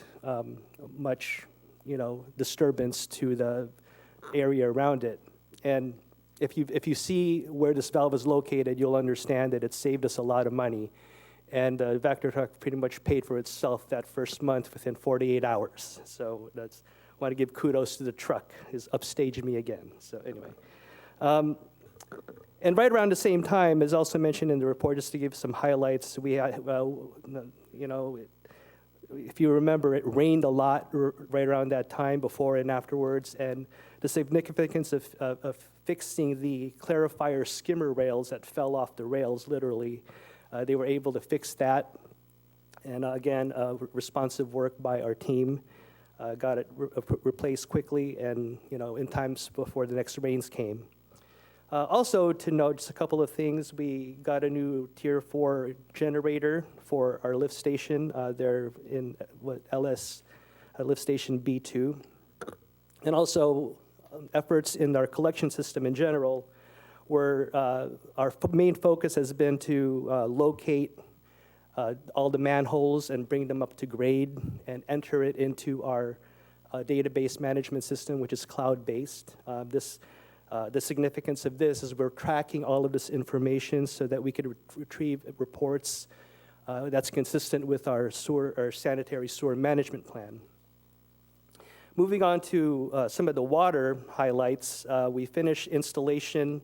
[SPEAKER 9] much, disturbance to the area around it. And if you see where this valve is located, you'll understand that it saved us a lot of money. And the Vector truck pretty much paid for itself that first month within 48 hours. So I want to give kudos to the truck. It's upstaging me again. So anyway. And right around the same time, as also mentioned in the report, just to give some highlights, we had, if you remember, it rained a lot right around that time, before and afterwards, and the significance of fixing the clarifier skimmer rails that fell off the rails, literally. They were able to fix that, and again, responsive work by our team. Got it replaced quickly and, in times before the next rains came. Also to note just a couple of things, we got a new Tier 4 generator for our lift station. They're in LS lift station B2. And also efforts in our collection system in general, where our main focus has been to locate all the manholes and bring them up to grade and enter it into our database management system, which is cloud-based. The significance of this is we're tracking all of this information so that we could retrieve reports that's consistent with our sanitary sewer management plan. Moving on to some of the water highlights, we finished installation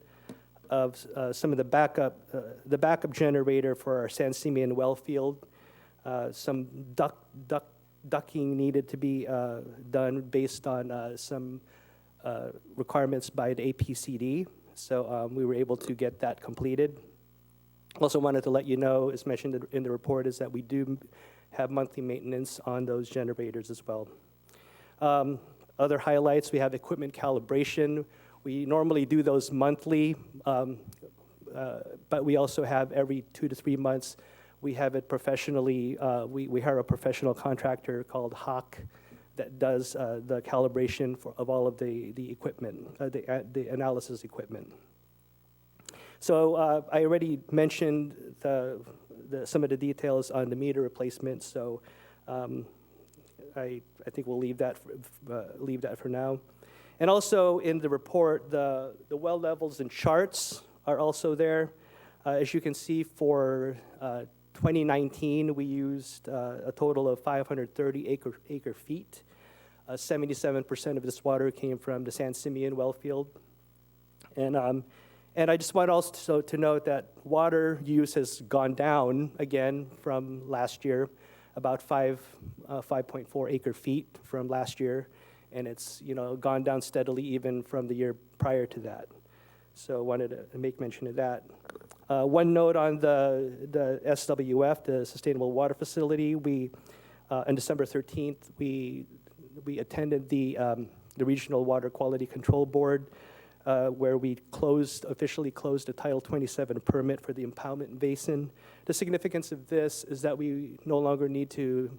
[SPEAKER 9] of some of the backup generator for our San Simeon well field. Some ducking needed to be done based on some requirements by the APCD, so we were able to get that completed. Also wanted to let you know, as mentioned in the report, is that we do have monthly maintenance on those generators as well. Other highlights, we have equipment calibration. We normally do those monthly, but we also have every 2 to 3 months, we have it professionally, we hire a professional contractor called Hawk that does the calibration of all of the equipment, the analysis equipment. So I already mentioned some of the details on the meter replacement, so I think we'll leave that for now. And also in the report, the well levels and charts are also there. As you can see, for 2019, we used a total of 530 acre feet. 77% of this water came from the San Simeon well field. And I just want also to note that water use has gone down again from last year, about 5.4 acre feet from last year, and it's gone down steadily even from the year prior to that. So I wanted to make mention of that. One note on the SWF, the Sustainable Water Facility. On December 13th, we attended the Regional Water Quality Control Board, where we officially closed a Title 27 permit for the impoundment basin. The significance of this is that we no longer need to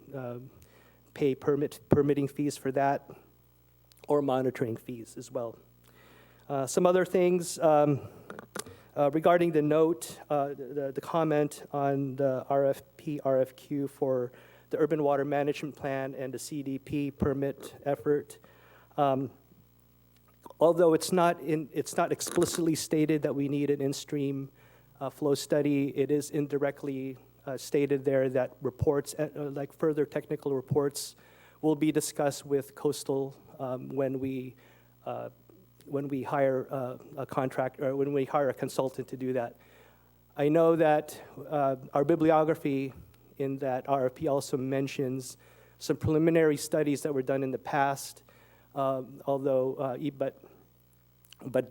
[SPEAKER 9] pay permitting fees for that, or monitoring fees as well. Some other things regarding the note, the comment on the RFQ for the Urban Water Management Plan and the CDP permit effort. Although it's not explicitly stated that we need an in-stream flow study, it is indirectly stated there that reports, like further technical reports, will be discussed with Coastal when we hire a contractor, or when we hire a consultant to do that. I know that our bibliography in that RFP also mentions some preliminary studies that were done in the past. But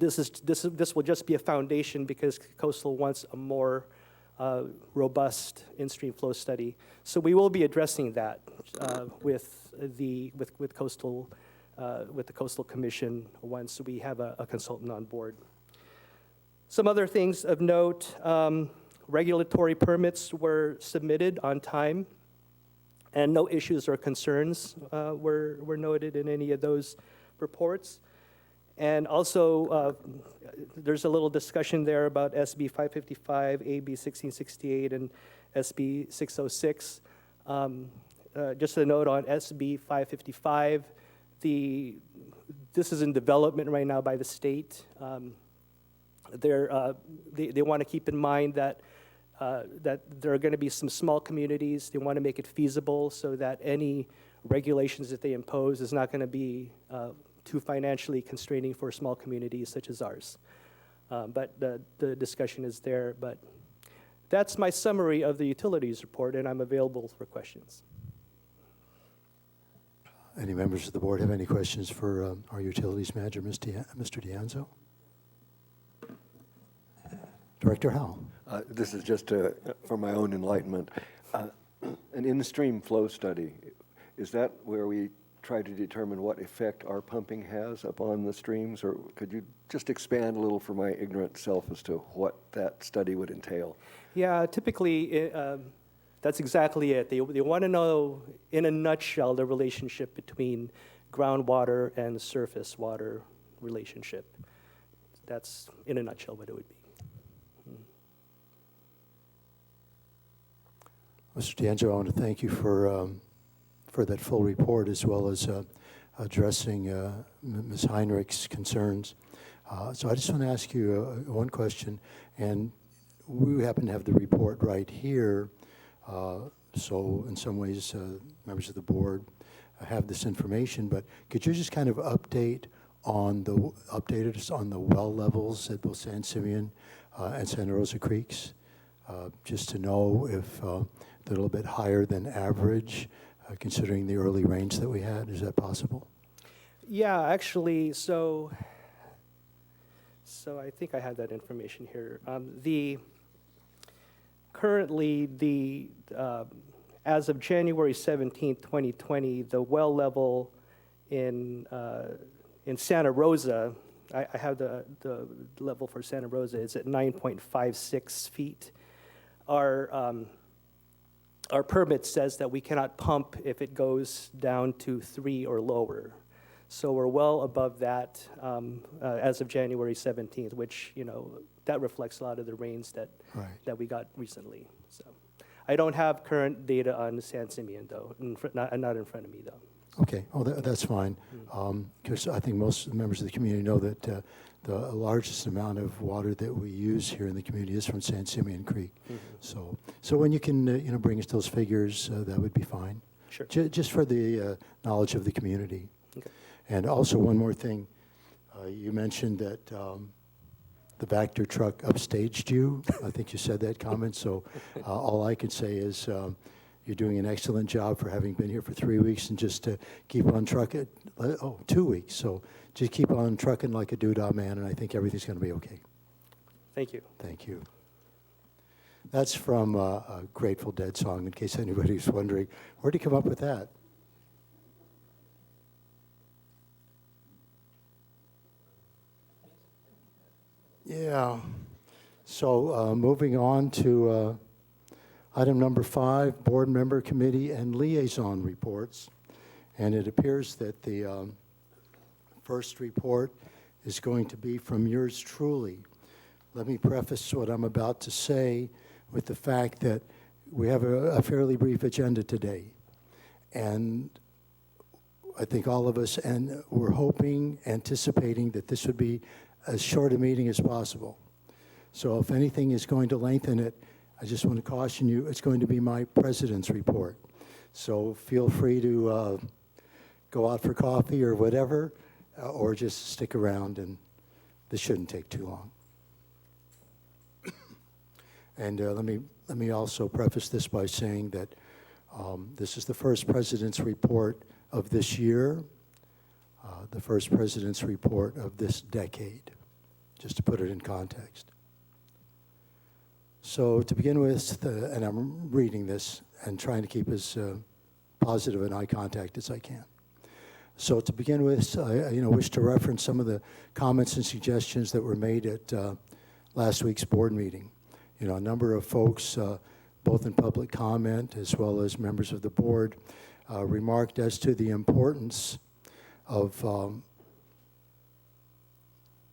[SPEAKER 9] this will just be a foundation because Coastal wants a more robust in-stream flow study. So we will be addressing that with the Coastal Commission once we have a consultant on board. Some other things of note: regulatory permits were submitted on time, and no issues or concerns were noted in any of those reports. And also, there's a little discussion there about SB 555, AB 1668, and SB 606. Just a note on SB 555, this is in development right now by the state. They want to keep in mind that there are going to be some small communities. They want to make it feasible so that any regulations that they impose is not going to be too financially constraining for small communities such as ours. But the discussion is there. But that's my summary of the utilities report, and I'm available for questions.
[SPEAKER 1] Any members of the board have any questions for our utilities manager, Mr. Dianzo? Director Howell.
[SPEAKER 6] This is just for my own enlightenment. An in-stream flow study, is that where we try to determine what effect our pumping has upon the streams? Or could you just expand a little for my ignorant self as to what that study would entail?
[SPEAKER 9] Yeah, typically, that's exactly it. They want to know, in a nutshell, the relationship between groundwater and surface water relationship. That's, in a nutshell, what it would be.
[SPEAKER 1] Mr. Dianzo, I want to thank you for that full report, as well as addressing Ms. Heinrich's concerns. So I just want to ask you one question, and we happen to have the report right here. So in some ways, members of the board have this information, but could you just kind of update us on the well levels at both San Simeon and Santa Rosa Creeks, just to know if they're a little bit higher than average, considering the early rains that we had? Is that possible?
[SPEAKER 9] Yeah, actually, so I think I have that information here. currently, as of January 17, 2020, the well level in Santa Rosa, I have the level for Santa Rosa, is at 9.56 feet. Our permit says that we cannot pump if it goes down to 3 or lower. So we're well above that as of January 17th, which, that reflects a lot of the rains that we got recently. So I don't have current data on San Simeon, though, not in front of me, though.
[SPEAKER 1] Okay, oh, that's fine. Because I think most members of the community know that the largest amount of water that we use here in the community is from San Simeon Creek. So when you can, bring us those figures, that would be fine.
[SPEAKER 9] Sure.
[SPEAKER 1] Just for the knowledge of the community.
[SPEAKER 9] Okay.
[SPEAKER 1] And also one more thing, you mentioned that the Vector truck upstaged you. I think you said that comment. So all I can say is you're doing an excellent job for having been here for 3 weeks, and just to keep on trucking. 2 weeks. So just keep on trucking like a doodah man, and I think everything's going to be okay.
[SPEAKER 9] Thank you.
[SPEAKER 1] Thank you. That's from a Grateful Dead song, in case anybody's wondering. Where'd he come up with that? Yeah. So moving on to item number 5, board member committee and liaison reports. And it appears that the first report is going to be from yours truly. Let me preface what I'm about to say with the fact that we have a fairly brief agenda today. And I think all of us, and we're hoping, anticipating that this would be as short a meeting as possible. So if anything is going to lengthen it, I just want to caution you, it's going to be my president's report. So feel free to go out for coffee or whatever, or just stick around, and this shouldn't take too long. And let me also preface this by saying that this is the first president's report of this year, the first president's report of this decade, just to put it in context. So to begin with, and I'm reading this and trying to keep as positive an eye contact as I can. So to begin with, I wish to reference some of the comments and suggestions that were made at last week's board meeting. A number of folks, both in public comment as well as members of the board, remarked as to the importance of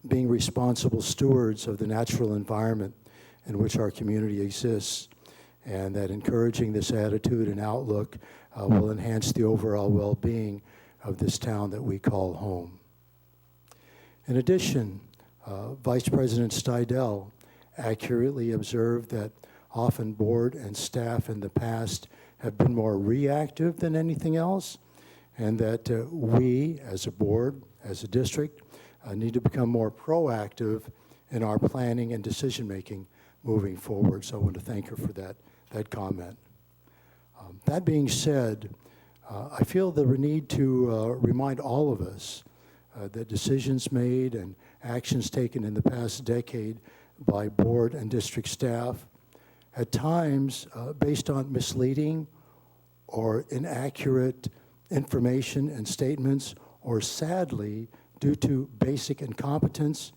[SPEAKER 1] being responsible stewards of the natural environment in which our community exists, and that encouraging this attitude and outlook will enhance the overall well-being of this town that we call home. In addition, Vice President Steidel accurately observed that often board and staff in the past have been more reactive than anything else, and that we, as a board, as a district, need to become more proactive in our planning and decision-making moving forward. So I want to thank her for that comment. That being said, I feel the need to remind all of us that decisions made and actions taken in the past decade by board and district staff, at times based on misleading or inaccurate information and statements, or sadly, due to basic incompetence,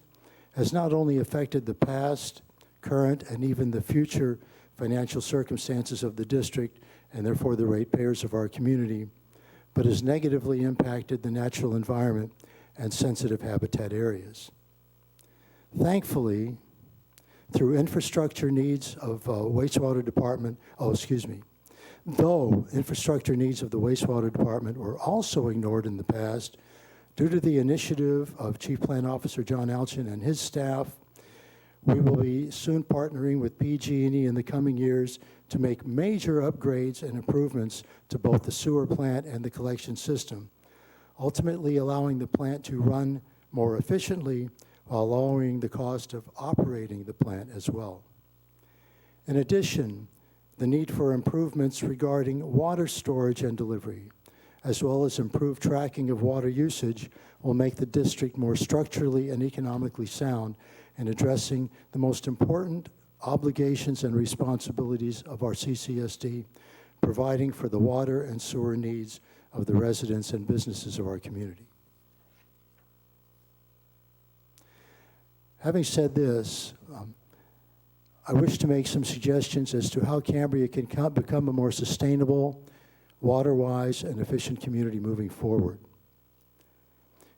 [SPEAKER 1] has not only affected the past, current, and even the future financial circumstances of the district, and therefore the ratepayers of our community, but has negatively impacted the natural environment and sensitive habitat areas. Thankfully, through infrastructure needs of wastewater department, though infrastructure needs of the wastewater department were also ignored in the past, due to the initiative of Chief Plan Officer John Alchin and his staff, we will be soon partnering with PG&E in the coming years to make major upgrades and improvements to both the sewer plant and the collection system, ultimately allowing the plant to run more efficiently while lowering the cost of operating the plant as well. In addition, the need for improvements regarding water storage and delivery, as well as improved tracking of water usage, will make the district more structurally and economically sound in addressing the most important obligations and responsibilities of our CCSD, providing for the water and sewer needs of the residents and businesses of our community. Having said this, I wish to make some suggestions as to how Cambria can become a more sustainable, water-wise, and efficient community moving forward.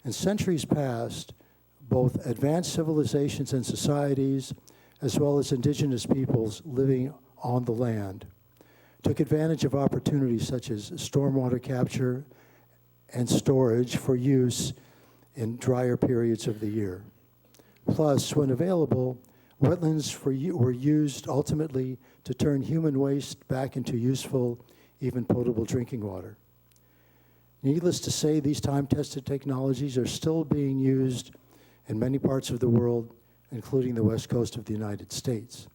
[SPEAKER 1] In centuries past, both advanced civilizations and societies, as well as indigenous peoples living on the land, took advantage of opportunities such as stormwater capture and storage for use in drier periods of the year. Plus, when available, wetlands were used ultimately to turn human waste back into useful, even potable drinking water. Needless to say, these time-tested technologies are still being used in many parts of the world, including the west coast of the United States.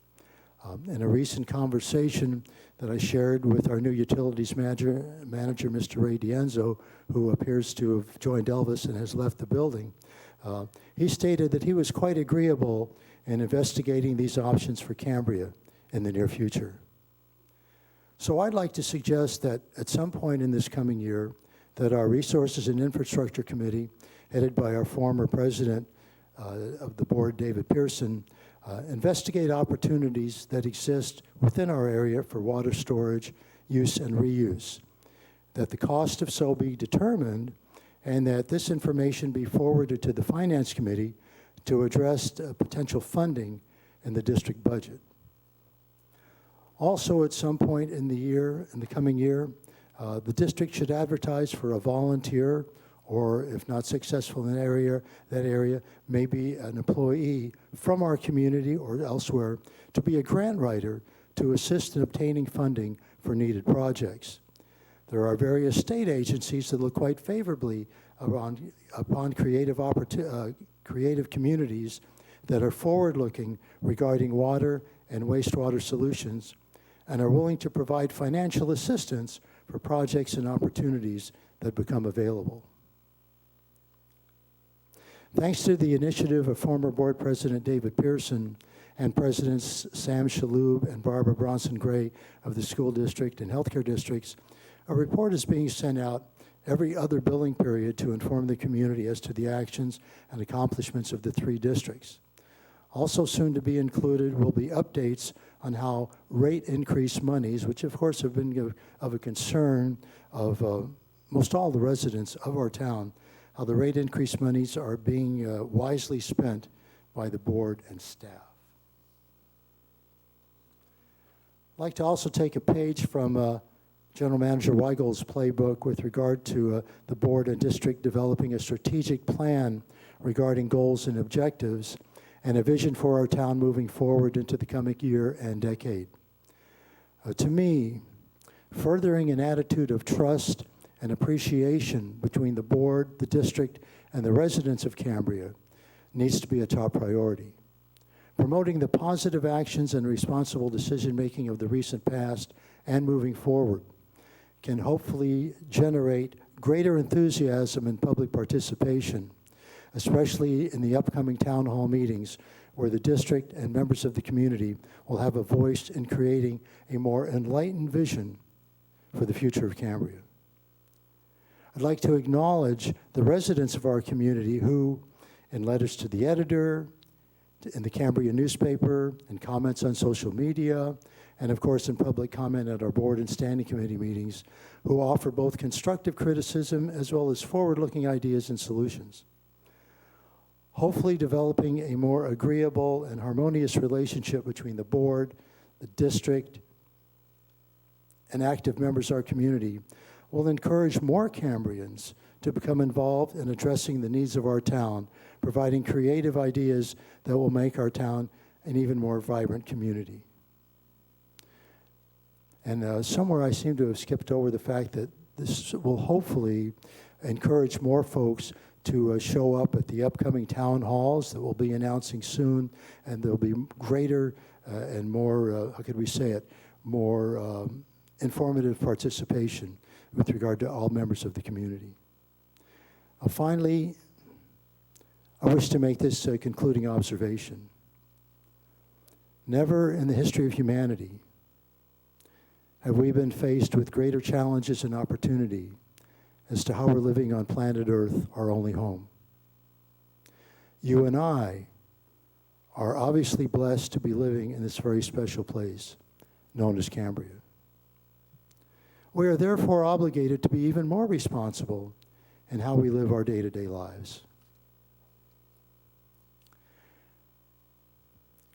[SPEAKER 1] In a recent conversation that I shared with our new utilities manager, Mr. Ray Dienzo, who appears to have joined Elvis and has left the building, he stated that he was quite agreeable in investigating these options for Cambria in the near future. So I'd like to suggest that at some point in this coming year, that our Resources and Infrastructure Committee, headed by our former president of the board, David Pearson, investigate opportunities that exist within our area for water storage, use, and reuse, that the cost of so be determined, and that this information be forwarded to the Finance Committee to address potential funding in the district budget. Also, at some point in the coming year, the district should advertise for a volunteer, or if not successful in that area, maybe an employee from our community or elsewhere to be a grant writer to assist in obtaining funding for needed projects. There are various state agencies that look quite favorably upon creative communities that are forward-looking regarding water and wastewater solutions and are willing to provide financial assistance for projects and opportunities that become available. Thanks to the initiative of former board president David Pearson and Presidents Sam Shaloub and Barbara Bronson Gray of the school district and healthcare districts, a report is being sent out every other billing period to inform the community as to the actions and accomplishments of the 3 districts. Also soon to be included will be updates on how rate increase monies, which of course have been of a concern of most all the residents of our town, how the rate increase monies are being wisely spent by the board and staff. I'd like to also take a page from General Manager Weigel's playbook with regard to the board and district developing a strategic plan regarding goals and objectives and a vision for our town moving forward into the coming year and decade. To me, furthering an attitude of trust and appreciation between the board, the district, and the residents of Cambria needs to be a top priority. Promoting the positive actions and responsible decision-making of the recent past and moving forward can hopefully generate greater enthusiasm and public participation, especially in the upcoming town hall meetings where the district and members of the community will have a voice in creating a more enlightened vision for the future of Cambria. I'd like to acknowledge the residents of our community who, in letters to the editor, in the Cambria newspaper, in comments on social media, and of course in public comment at our board and standing committee meetings, who offer both constructive criticism as well as forward-looking ideas and solutions. Hopefully developing a more agreeable and harmonious relationship between the board, the district, and active members of our community will encourage more Cambrians to become involved in addressing the needs of our town, providing creative ideas that will make our town an even more vibrant community. And somewhere I seem to have skipped over the fact that this will hopefully encourage more folks to show up at the upcoming town halls that we'll be announcing soon, and there'll be greater and more, how could we say it, more informative participation with regard to all members of the community. Finally, I wish to make this concluding observation. Never in the history of humanity have we been faced with greater challenges and opportunity as to how we're living on planet Earth, our only home. You and I are obviously blessed to be living in this very special place known as Cambria. We are therefore obligated to be even more responsible in how we live our day-to-day lives.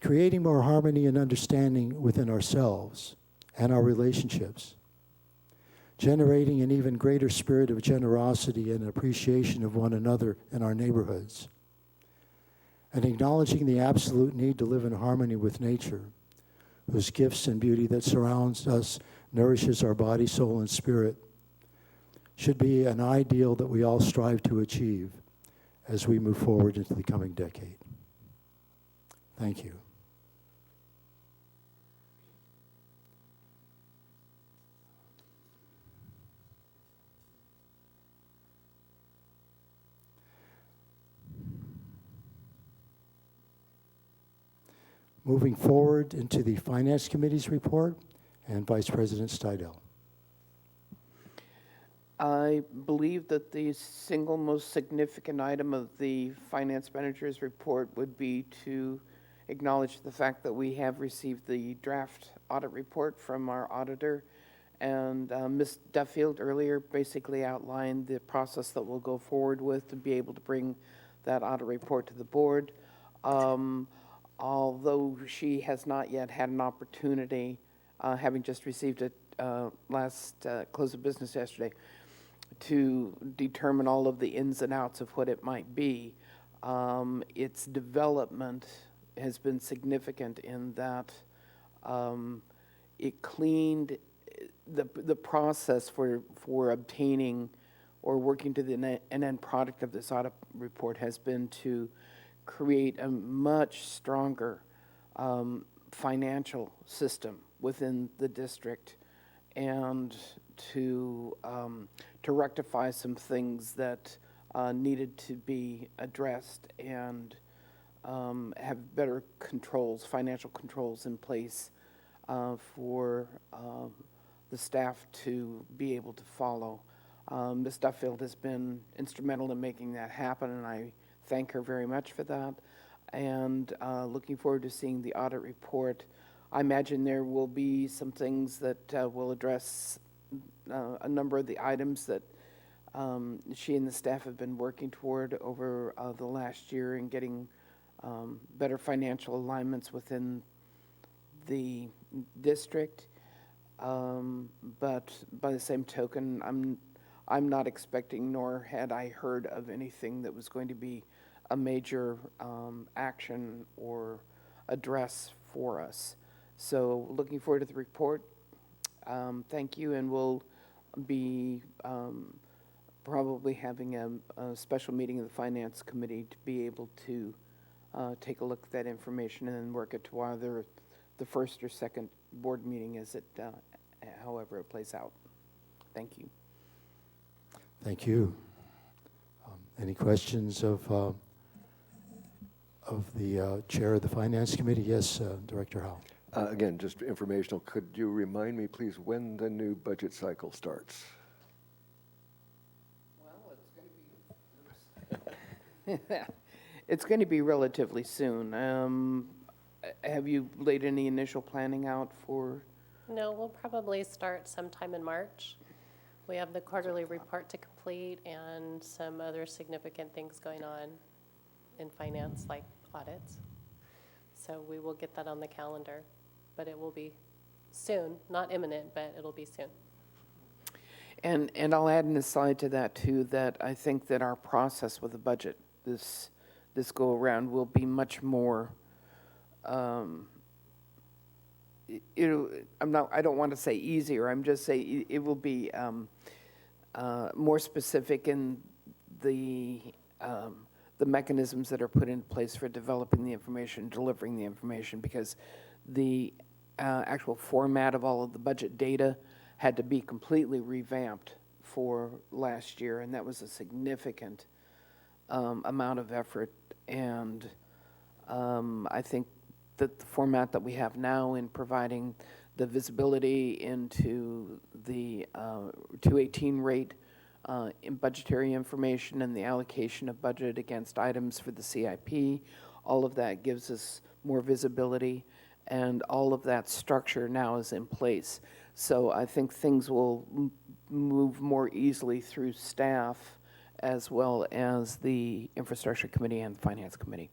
[SPEAKER 1] Creating more harmony and understanding within ourselves and our relationships, generating an even greater spirit of generosity and appreciation of one another in our neighborhoods, and acknowledging the absolute need to live in harmony with nature, whose gifts and beauty that surrounds us nourishes our body, soul, and spirit, should be an ideal that we all strive to achieve as we move forward into the coming decade. Thank you. Moving forward into the Finance Committee's report, and Vice President Steidel.
[SPEAKER 5] I believe that the single most significant item of the Finance Manager's report would be to acknowledge the fact that we have received the draft audit report from our auditor. And Ms. Duffield earlier basically outlined the process that we'll go forward with to be able to bring that audit report to the board. Although she has not yet had an opportunity, having just received it last close of business yesterday, to determine all of the ins and outs of what it might be. Its development has been significant in that it cleaned the process for obtaining or working to the end product of this audit report has been to create a much stronger financial system within the district, and to rectify some things that needed to be addressed, and have better controls, financial controls in place for the staff to be able to follow. Ms. Duffield has been instrumental in making that happen, and I thank her very much for that. And looking forward to seeing the audit report. I imagine there will be some things that will address a number of the items that she and the staff have been working toward over the last year in getting better financial alignments within the district. But by the same token, I'm not expecting, nor had I heard of anything that was going to be a major action or address for us. So looking forward to the report. Thank you, and we'll be probably having a special meeting of the Finance Committee to be able to take a look at that information and then work it to either the first or second board meeting as it, however it plays out. Thank you.
[SPEAKER 1] Thank you. Any questions of the chair of the Finance Committee? Yes, Director Howell.
[SPEAKER 6] Again, just informational, could you remind me, please, when the new budget cycle starts?
[SPEAKER 5] Well, it's going to be relatively soon. Have you laid any initial planning out for?
[SPEAKER 10] No, we'll probably start sometime in March. We have the quarterly report to complete and some other significant things going on in finance, like audits. So we will get that on the calendar, but it will be soon, not imminent, but it'll be soon.
[SPEAKER 5] And I'll add an aside to that too, that I think that our process with the budget this go around will be much more. I don't want to say easier. I'm just saying it will be more specific in the mechanisms that are put in place for developing the information, delivering the information, because the actual format of all of the budget data had to be completely revamped for last year, and that was a significant amount of effort. And I think that the format that we have now in providing the visibility into the 218 rate in budgetary information and the allocation of budget against items for the CIP, all of that gives us more visibility, and all of that structure now is in place. So I think things will move more easily through staff as well as the Infrastructure Committee and Finance Committee.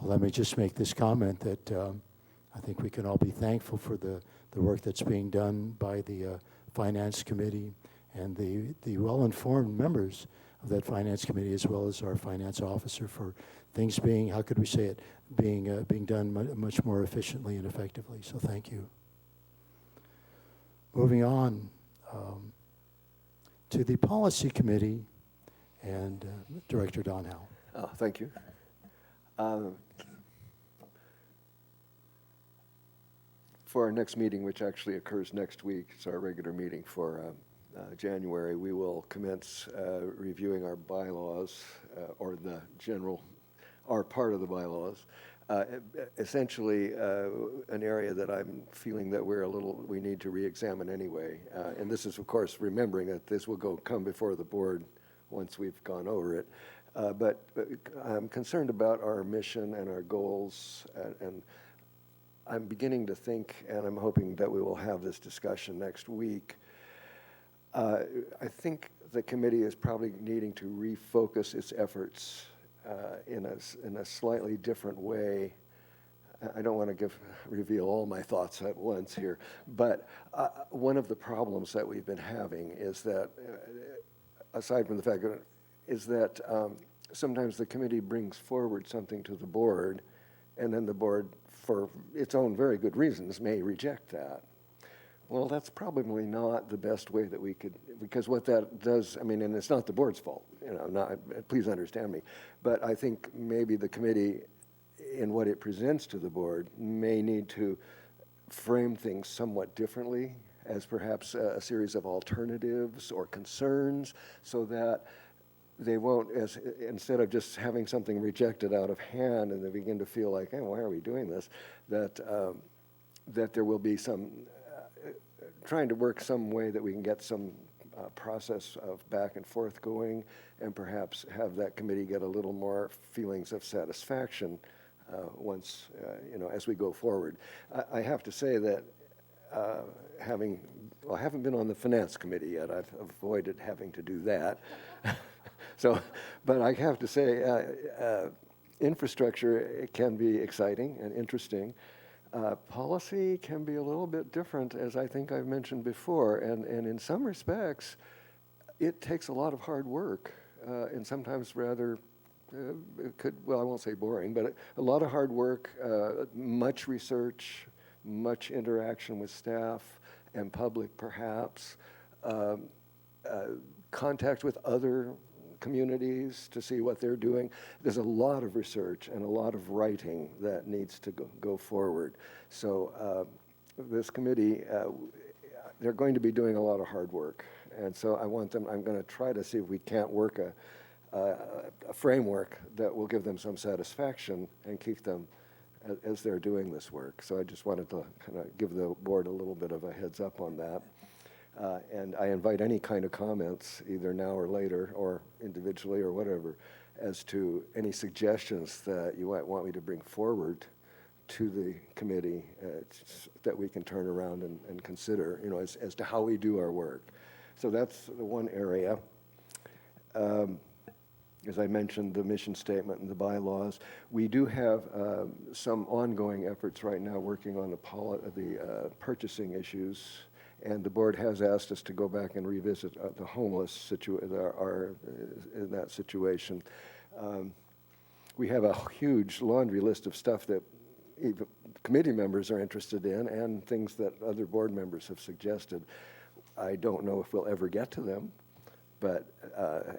[SPEAKER 1] Well, let me just make this comment that I think we can all be thankful for the work that's being done by the Finance Committee and the well-informed members of that Finance Committee, as well as our finance officer, for things being, how could we say it, being done much more efficiently and effectively. So thank you. Moving on to the Policy Committee and Director Donhow.
[SPEAKER 6] Oh, thank you. For our next meeting, which actually occurs next week, it's our regular meeting for January, we will commence reviewing our bylaws, or the general, our part of the bylaws. Essentially, an area that I'm feeling that we need to re-examine anyway. And this is, of course, remembering that this will come before the board once we've gone over it. But I'm concerned about our mission and our goals, and I'm beginning to think, and I'm hoping that we will have this discussion next week. I think the committee is probably needing to refocus its efforts in a slightly different way. I don't want to reveal all my thoughts at once here, but one of the problems that we've been having is that, aside from the fact that sometimes the committee brings forward something to the board, and then the board, for its own very good reasons, may reject that. Well, that's probably not the best way that we could, because what that does, I mean, and it's not the board's fault, please understand me, but I think maybe the committee, in what it presents to the board, may need to frame things somewhat differently, as perhaps a series of alternatives or concerns, so that they won't, instead of just having something rejected out of hand and they begin to feel like, hey, why are we doing this, that there will be some, trying to work some way that we can get some process of back and forth going, and perhaps have that committee get a little more feelings of satisfaction once, as we go forward. I have to say that I haven't been on the Finance Committee yet. I've avoided having to do that. So, but I have to say, infrastructure can be exciting and interesting. Policy can be a little bit different, as I think I've mentioned before, and in some respects, it takes a lot of hard work, and sometimes rather, I won't say boring, but a lot of hard work, much research, much interaction with staff and public perhaps, contact with other communities to see what they're doing. There's a lot of research and a lot of writing that needs to go forward. So this committee, they're going to be doing a lot of hard work. And so I'm going to try to see if we can't work a framework that will give them some satisfaction and keep them as they're doing this work. So I just wanted to kind of give the board a little bit of a heads up on that. And I invite any kind of comments, either now or later, or individually or whatever, as to any suggestions that you might want me to bring forward to the committee that we can turn around and consider, as to how we do our work. So that's the one area. As I mentioned, the mission statement and the bylaws. We do have some ongoing efforts right now working on the purchasing issues. And the board has asked us to go back and revisit the homeless in that situation. We have a huge laundry list of stuff that even committee members are interested in, and things that other board members have suggested. I don't know if we'll ever get to them, but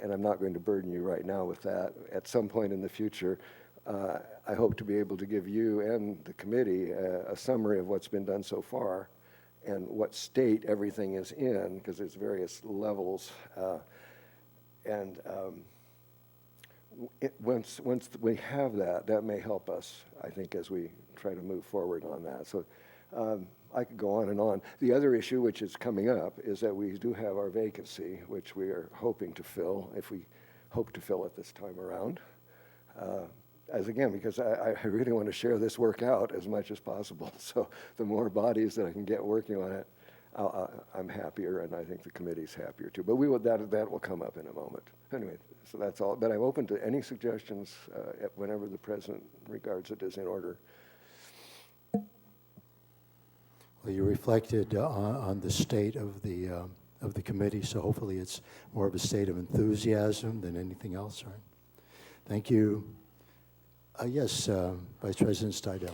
[SPEAKER 6] and I'm not going to burden you right now with that. At some point in the future, I hope to be able to give you and the committee a summary of what's been done so far, and what state everything is in, because there's various levels. once we have that, that may help us, I think, as we try to move forward on that. So I could go on and on. The other issue, which is coming up, is that we do have our vacancy, which we are hoping to fill, if we hope to fill it this time around. As again, because I really want to share this work out as much as possible. So the more bodies that I can get working on it, I'm happier, and I think the committee's happier too. But that will come up in a moment. Anyway, so that's all. But I'm open to any suggestions whenever the president regards it as in order.
[SPEAKER 1] Well, you reflected on the state of the committee, so hopefully it's more of a state of enthusiasm than anything else, right? Thank you. Yes, Vice President Steidel.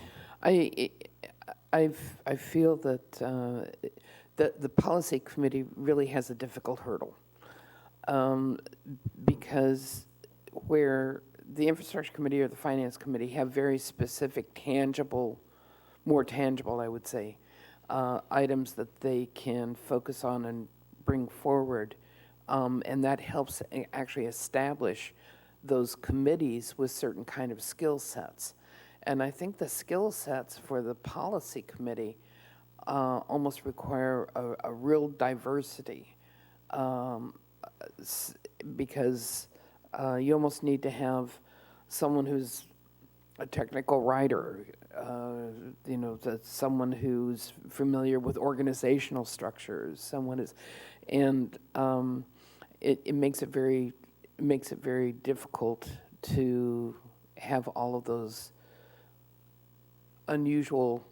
[SPEAKER 5] I feel that the policy committee really has a difficult hurdle because where the infrastructure committee or the finance committee have very specific, more tangible, I would say, items that they can focus on and bring forward, and that helps actually establish those committees with certain kind of skill sets. And I think the skill sets for the policy committee almost require a real diversity because you almost need to have someone who's a technical writer, someone who's familiar with organizational structures, someone is, and it makes it very difficult to have all of those unusual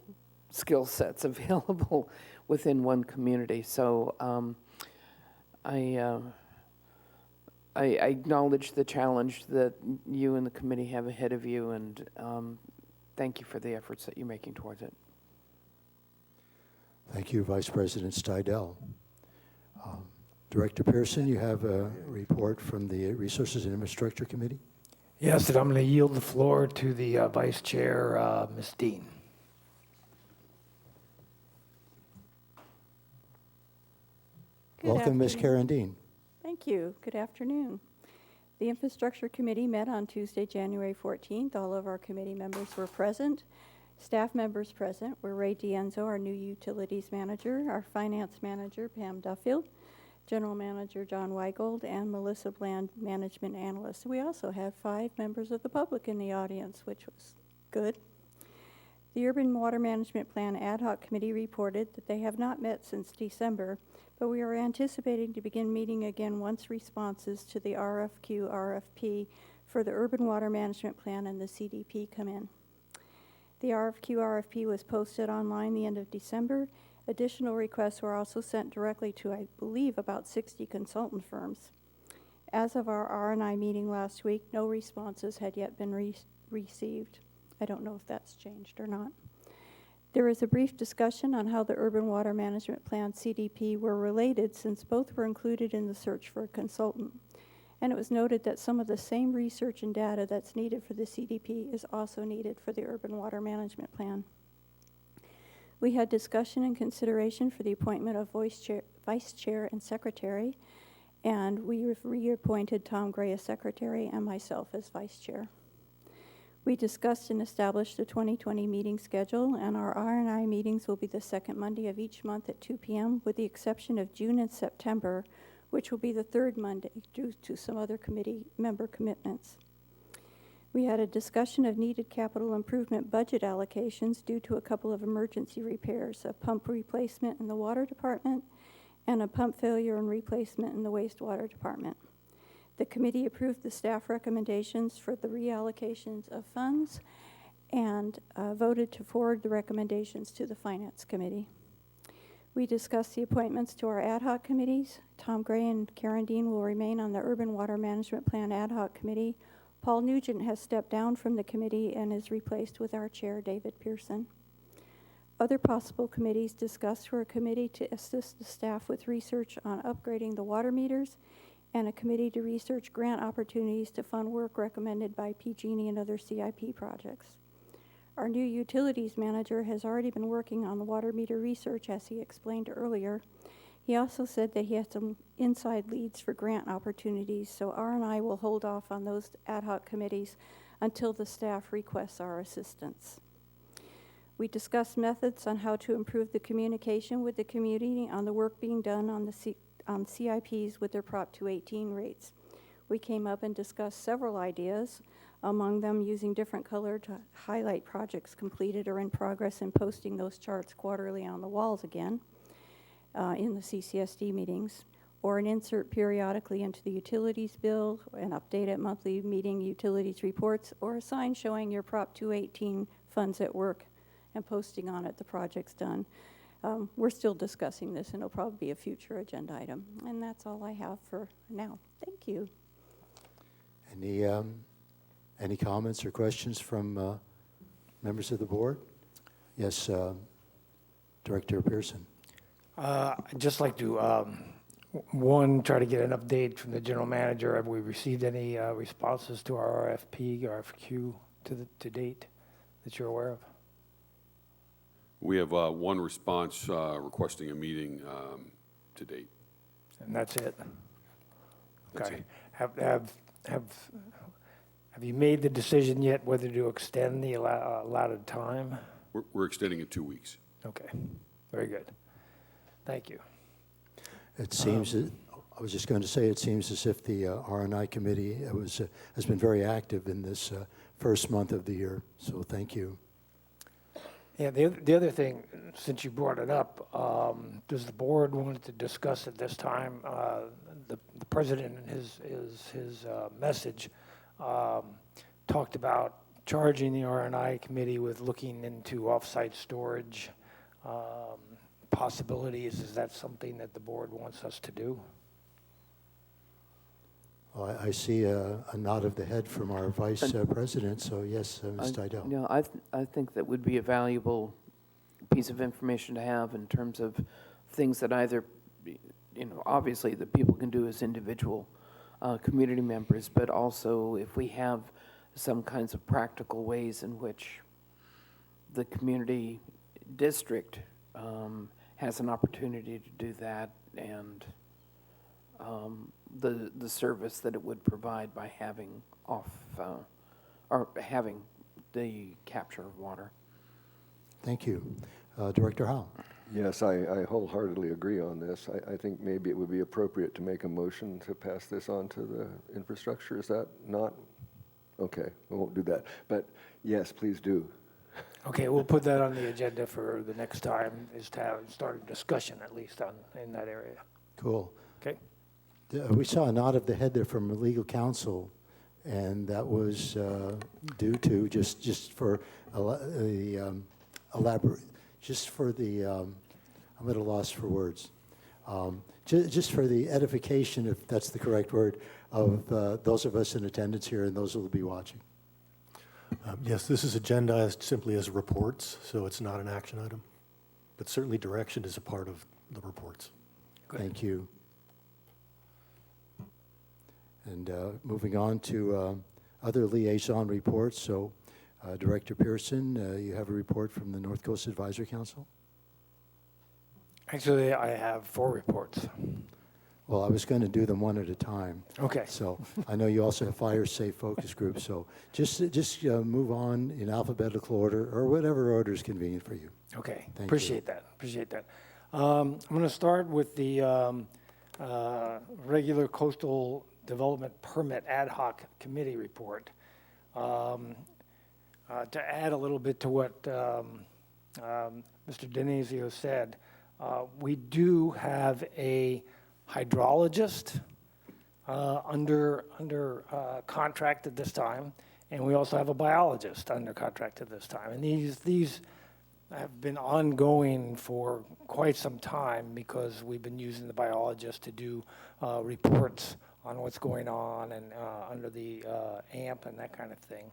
[SPEAKER 5] skill sets available within one community. So I acknowledge the challenge that you and the committee have ahead of you, and thank you for the efforts that you're making towards it.
[SPEAKER 1] Thank you, Vice President Steidel. Director Pearson, you have a report from the Resources and Infrastructure Committee?
[SPEAKER 12] Yes, and I'm going to yield the floor to the Vice Chair, Ms. Dean.
[SPEAKER 1] Welcome, Ms. Karen Dean.
[SPEAKER 13] Thank you. Good afternoon. The Infrastructure Committee met on Tuesday, January 14th. All of our committee members were present. Staff members present were Ray Dienzo, our new Utilities Manager, our Finance Manager, Pam Duffield, General Manager John Weigold, and Melissa Bland, Management Analyst. We also had 5 members of the public in the audience, which was good. The Urban Water Management Plan Ad Hoc Committee reported that they have not met since December, but we are anticipating to begin meeting again once responses to the RFP for the Urban Water Management Plan and the CDP come in. The RFP was posted online the end of December. Additional requests were also sent directly to, I believe, about 60 consultant firms. As of our R&I meeting last week, no responses had yet been received. I don't know if that's changed or not. There is a brief discussion on how the Urban Water Management Plan CDP were related, since both were included in the search for a consultant. And it was noted that some of the same research and data that's needed for the CDP is also needed for the Urban Water Management Plan. We had discussion and consideration for the appointment of Vice Chair and Secretary, and we reappointed Tom Gray as Secretary and myself as Vice Chair. We discussed and established the 2020 meeting schedule, and our R&I meetings will be the second Monday of each month at 2 p.m., with the exception of June and September, which will be the third Monday due to some other committee member commitments. We had a discussion of needed capital improvement budget allocations due to a couple of emergency repairs, a pump replacement in the water department and a pump failure and replacement in the wastewater department. The committee approved the staff recommendations for the reallocations of funds and voted to forward the recommendations to the Finance Committee. We discussed the appointments to our ad hoc committees. Tom Gray and Karen Dean will remain on the Urban Water Management Plan ad hoc committee. Paul Nugent has stepped down from the committee and is replaced with our chair, David Pearson. Other possible committees discussed were a committee to assist the staff with research on upgrading the water meters and a committee to research grant opportunities to fund work recommended by PG&E and other CIP projects. Our new utilities manager has already been working on the water meter research, as he explained earlier. He also said that he has some inside leads for grant opportunities, so R&I will hold off on those ad hoc committees until the staff requests our assistance. We discussed methods on how to improve the communication with the community on the work being done on the on CIPs with their Prop 218 rates. We came up and discussed several ideas, among them using different color to highlight projects completed or in progress and posting those charts quarterly on the walls again in the CCSD meetings, or an insert periodically into the utilities bill, an update at monthly meeting utilities reports, or a sign showing your Prop 218 funds at work and posting on it the projects done. We're still discussing this, and it'll probably be a future agenda item. And that's all I have for now. Thank you.
[SPEAKER 1] Any comments or questions from members of the board? Yes, Director Pearson.
[SPEAKER 12] I'd just like to, one, try to get an update from the general manager. Have we received any responses to our RFP, RFQ to date that you're aware of?
[SPEAKER 8] We have one response requesting a meeting to date.
[SPEAKER 12] And that's it?
[SPEAKER 8] That's
[SPEAKER 12] Okay.
[SPEAKER 8] it.
[SPEAKER 12] Have you made the decision yet whether to extend the allotted time?
[SPEAKER 8] We're extending it 2 weeks.
[SPEAKER 12] Okay, very good. Thank you.
[SPEAKER 1] It seems, I was just going to say, it seems as if the R&I committee has been very active in this first month of the year, so thank you.
[SPEAKER 12] Yeah, the other thing, since you brought it up, does the board want to discuss at this time, the president in his message talked about charging the R&I committee with looking into off-site storage possibilities. Is that something that the board wants us to do?
[SPEAKER 1] Well, I see a nod of the head from our vice president, so yes, Ms. Tydell.
[SPEAKER 5] No, I think that would be a valuable piece of information to have in terms of things that either, obviously that people can do as individual community members, but also if we have some kinds of practical ways in which the community district has an opportunity to do that, and the service that it would provide by having or having the capture of water.
[SPEAKER 1] Thank you. Director Howe.
[SPEAKER 6] Yes, I wholeheartedly agree on this. I think maybe it would be appropriate to make a motion to pass this on to the infrastructure. Is that not? Okay, we won't do that. But yes, please do.
[SPEAKER 12] Okay, we'll put that on the agenda for the next time, is to have start a discussion at least in that area.
[SPEAKER 1] Cool.
[SPEAKER 12] Okay.
[SPEAKER 1] We saw a nod of the head there from the legal counsel, and that was due to just for the elaborate, just for the I'm at a loss for words, just for the edification, if that's the correct word, of those of us in attendance here and those who will be watching.
[SPEAKER 2] Yes, this is agendized simply as reports, so it's not an action item. But certainly direction is a part of the reports.
[SPEAKER 1] Thank you. And moving on to other liaison reports. So, Director Pearson, you have a report from the North Coast Advisory Council?
[SPEAKER 12] Actually, I have 4 reports.
[SPEAKER 1] Well, I was going to do them one at a time.
[SPEAKER 12] Okay.
[SPEAKER 1] So I know you also have Fire Safe Focus Group. So just move on in alphabetical order or whatever order is convenient for you.
[SPEAKER 12] Okay.
[SPEAKER 1] Thank
[SPEAKER 12] Appreciate that. Appreciate that. I'm going to start with the regular coastal development permit ad hoc committee report. To add a little bit to what Mr. Denizio said, we do have a hydrologist under contract at this time, and we also have a biologist under contract at this time. And these have been ongoing for quite some time because we've been using the biologist to do reports on what's going on and under the AMP and that kind of thing.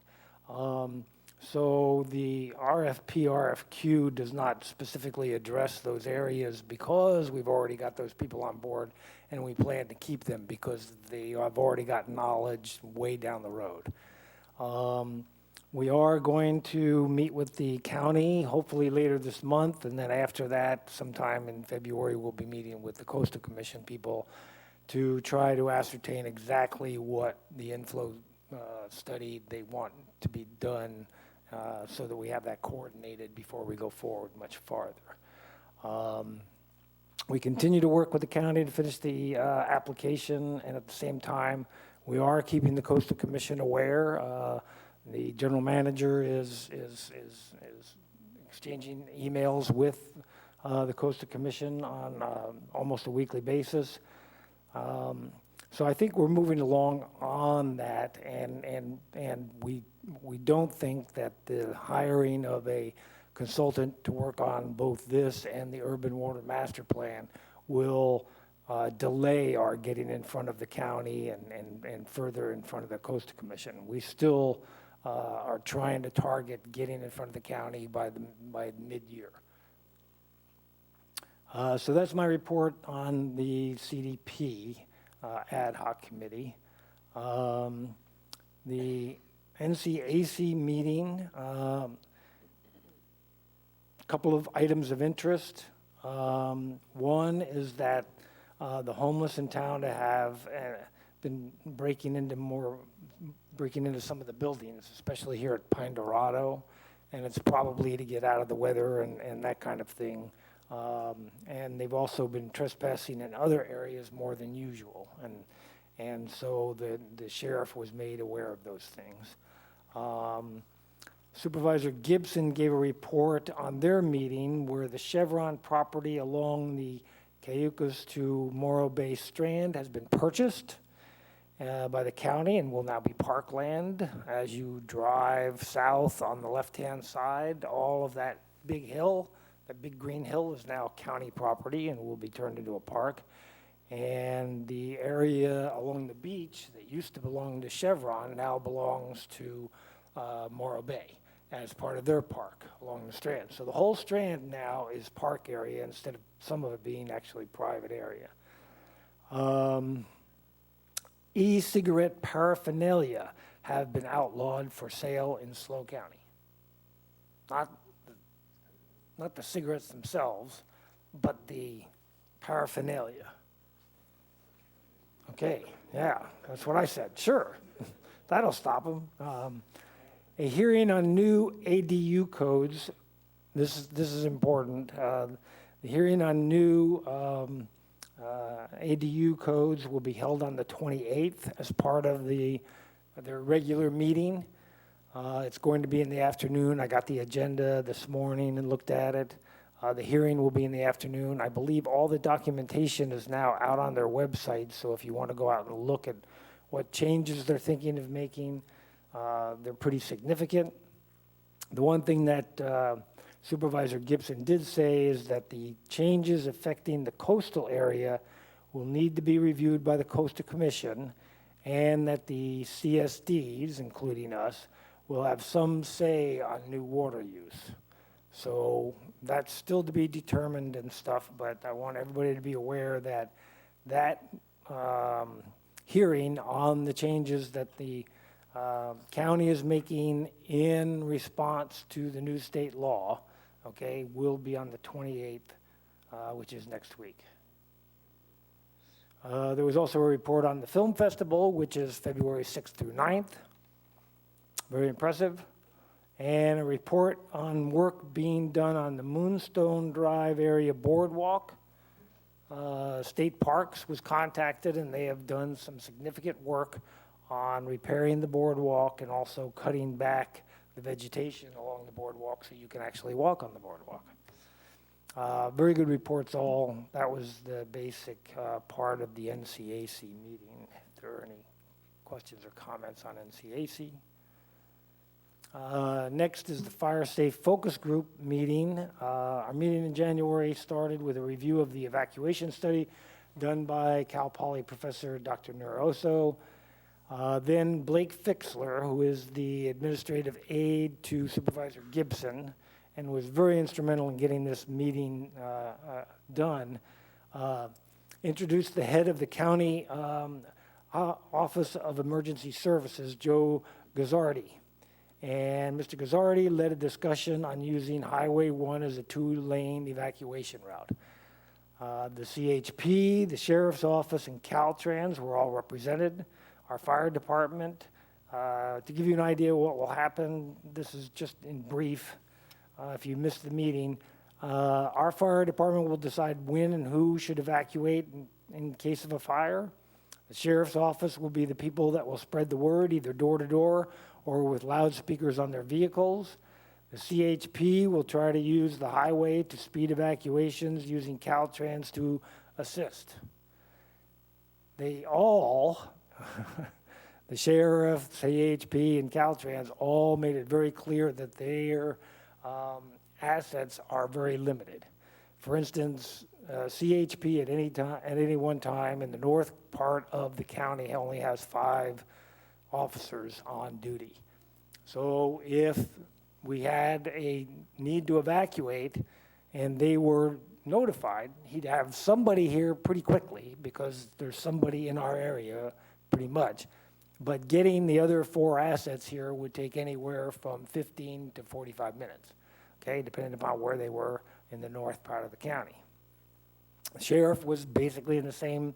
[SPEAKER 12] So the RFP, RFQ does not specifically address those areas because we've already got those people on board and we plan to keep them because they have already got knowledge way down the road. We are going to meet with the county, hopefully later this month, and then after that, sometime in February, we'll be meeting with the Coastal Commission people to try to ascertain exactly what the inflow study they want to be done, so that we have that coordinated before we go forward much farther. We continue to work with the county to finish the application, and at the same time, we are keeping the Coastal Commission aware. The general manager is exchanging emails with the Coastal Commission on almost a weekly basis. So I think we're moving along on that, and we don't think that the hiring of a consultant to work on both this and the Urban Water Master Plan will delay our getting in front of the county and further in front of the Coastal Commission. We still are trying to target getting in front of the county by mid-year. So that's my report on the CDP ad hoc committee. The NCAC meeting, couple of items of interest. One is that the homeless in town have been breaking into some of the buildings, especially here at Pine Dorado, and it's probably to get out of the weather and that kind of thing. And they've also been trespassing in other areas more than usual, and so the sheriff was made aware of those things. Supervisor Gibson gave a report on their meeting where the Chevron property along the Cayucas to Morro Bay Strand has been purchased by the county and will now be parkland. As you drive south on the left-hand side, all of that big hill, that big green hill, is now county property and will be turned into a park. And the area along the beach that used to belong to Chevron now belongs to Morro Bay as part of their park along the Strand. So the whole Strand now is park area instead of some of it being actually private area. E-cigarette paraphernalia have been outlawed for sale in SLO County. Not the cigarettes themselves, but the paraphernalia. Okay, yeah, that's what I said. Sure, that'll stop them. A hearing on new ADU codes. This is important. The hearing on new ADU codes will be held on the 28th as part of their regular meeting. It's going to be in the afternoon. I got the agenda this morning and looked at it. The hearing will be in the afternoon. I believe all the documentation is now out on their website, so if you want to go out and look at what changes they're thinking of making, they're pretty significant. The one thing that Supervisor Gibson did say is that the changes affecting the coastal area will need to be reviewed by the Coastal Commission, and that the CSDs, including us, will have some say on new water use. So that's still to be determined and stuff, but I want everybody to be aware that hearing on the changes that the county is making in response to the new state law, okay, will be on the 28th, which is next week. There was also a report on the film festival, which is February 6th through 9th. Very impressive. And a report on work being done on the Moonstone Drive area boardwalk. State Parks was contacted, and they have done some significant work on repairing the boardwalk and also cutting back the vegetation along the boardwalk so you can actually walk on the boardwalk. Very good reports all. That was the basic part of the NCAC meeting. If there are any questions or comments on NCAC. Next is the Fire Safe Focus Group meeting. Our meeting in January started with a review of the evacuation study done by Cal Poly Professor Dr. Neuroso. Then Blake Fixler, who is the administrative aide to Supervisor Gibson and was very instrumental in getting this meeting done, introduced the head of the county Office of Emergency Services, Joe Gazzardi. And Mr. Gazzardi led a discussion on using Highway 1 as a two-lane evacuation route. The CHP, the Sheriff's Office, and Caltrans were all represented. Our fire department, to give you an idea what will happen, this is just in brief, if you missed the meeting, our fire department will decide when and who should evacuate in case of a fire. The Sheriff's Office will be the people that will spread the word, either door to door or with loudspeakers on their vehicles. The CHP will try to use the highway to speed evacuations using Caltrans to assist. They all, the sheriff, CHP, and Caltrans all made it very clear that their assets are very limited. For instance, CHP at any one time in the north part of the county only has 5 officers on duty. So if we had a need to evacuate and they were notified, he'd have somebody here pretty quickly because there's somebody in our area pretty much. But getting the other 4 assets here would take anywhere from 15 to 45 minutes, okay, depending upon where they were in the north part of the county. The sheriff was basically in the same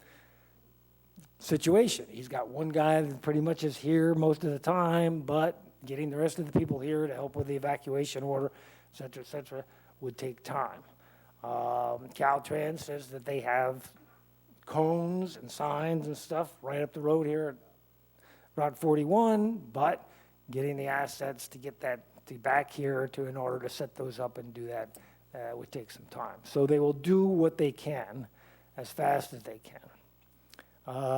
[SPEAKER 12] situation. He's got one guy that pretty much is here most of the time, but getting the rest of the people here to help with the evacuation order, et cetera, would take time. Caltrans says that they have cones and signs and stuff right up the road here at Route 41, but getting the assets to get that back here in order to set those up and do that would take some time. So they will do what they can as fast as they can.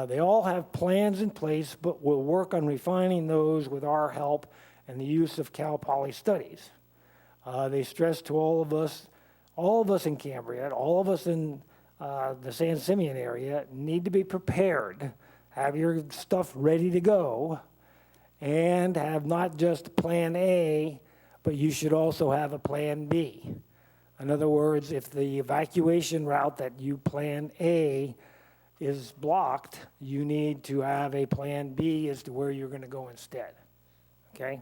[SPEAKER 12] They all have plans in place, but we'll work on refining those with our help and the use of Cal Poly studies. They stress to all of us in Cambria, all of us in the San Simeon area need to be prepared, have your stuff ready to go, and have not just plan A, but you should also have a plan B. In other words, if the evacuation route that you plan A is blocked, you need to have a plan B as to where you're going to go instead. Okay?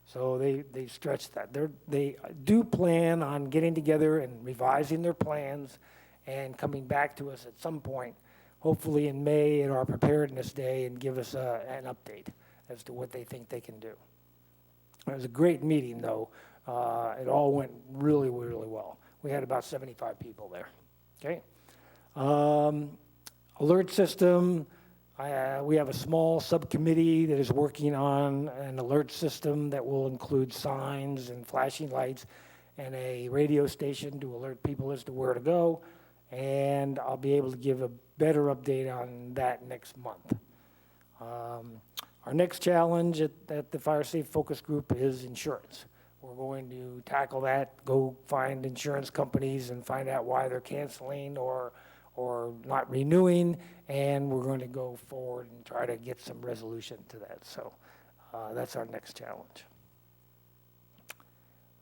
[SPEAKER 12] So they stretch that. They do plan on getting together and revising their plans and coming back to us at some point, hopefully in May at our preparedness day, and give us an update as to what they think they can do. It was a great meeting, though. It all went really, really well. We had about 75 people there. Okay? Alert system, we have a small subcommittee that is working on an alert system that will include signs and flashing lights and a radio station to alert people as to where to go. And I'll be able to give a better update on that next month. Our next challenge at the Fire Safe Focus Group is insurance. We're going to tackle that, go find insurance companies and find out why they're canceling or not renewing, and we're going to go forward and try to get some resolution to that. So that's our next challenge.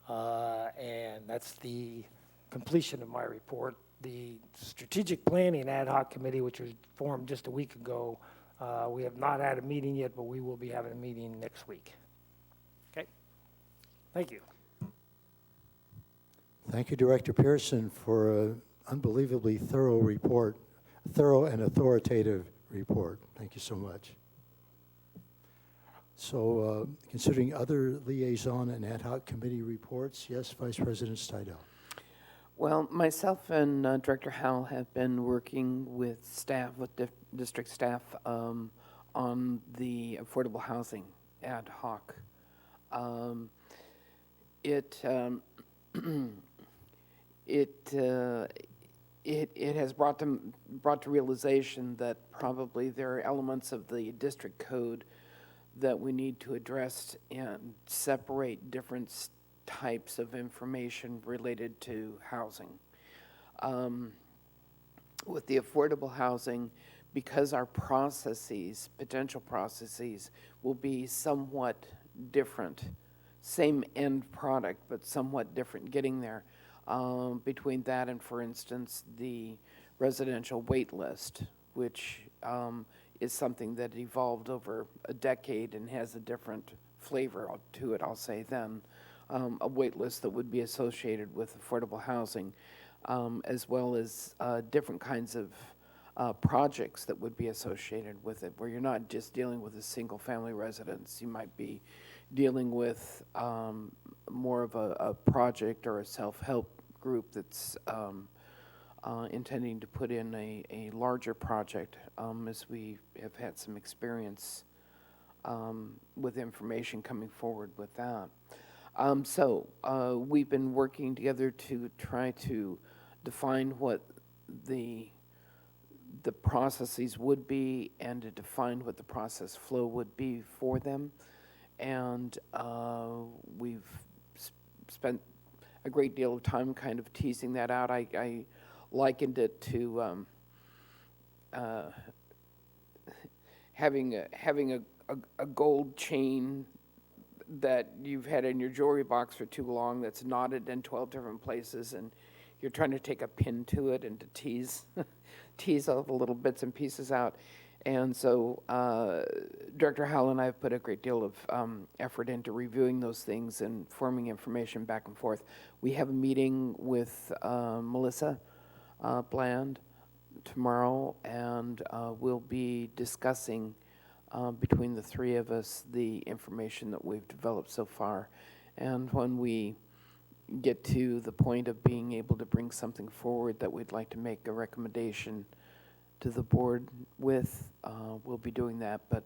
[SPEAKER 12] And that's the completion of my report. The Strategic Planning Ad Hoc Committee, which was formed just a week ago, we have not had a meeting yet, but we will be having a meeting next week. Okay? Thank you.
[SPEAKER 1] Thank you, Director Pearson, for an unbelievably thorough report, thorough and authoritative report. Thank you so much. So considering other liaison and ad hoc committee reports, yes, Vice President Steidel.
[SPEAKER 5] Well, myself and Director Howell have been working with staff, with district staff, on the affordable housing ad hoc. It has brought to realization that probably there are elements of the district code that we need to address and separate different types of information related to housing. With the affordable housing, because our processes, potential processes, will be somewhat different, same end product, but somewhat different getting there. Between that and, for instance, the residential wait list, which is something that evolved over a decade and has a different flavor to it, I'll say, than a wait list that would be associated with affordable housing, as well as different kinds of projects that would be associated with it, where you're not just dealing with a single-family residence. You might be dealing with more of a project or a self-help group that's intending to put in a larger project, as we have had some experience with information coming forward with that. We've been working together to try to define what the processes would be and to define what the process flow would be for them. And we've spent a great deal of time kind of teasing that out. I likened it to having a gold chain that you've had in your jewelry box for too long that's knotted in 12 different places, and you're trying to take a pin to it and to tease all the little bits and pieces out. And so Director Howell and I have put a great deal of effort into reviewing those things and forming information back and forth. We have a meeting with Melissa Bland tomorrow, and we'll be discussing between the three of us the information that we've developed so far. And when we get to the point of being able to bring something forward that we'd like to make a recommendation to the board with, we'll be doing that, but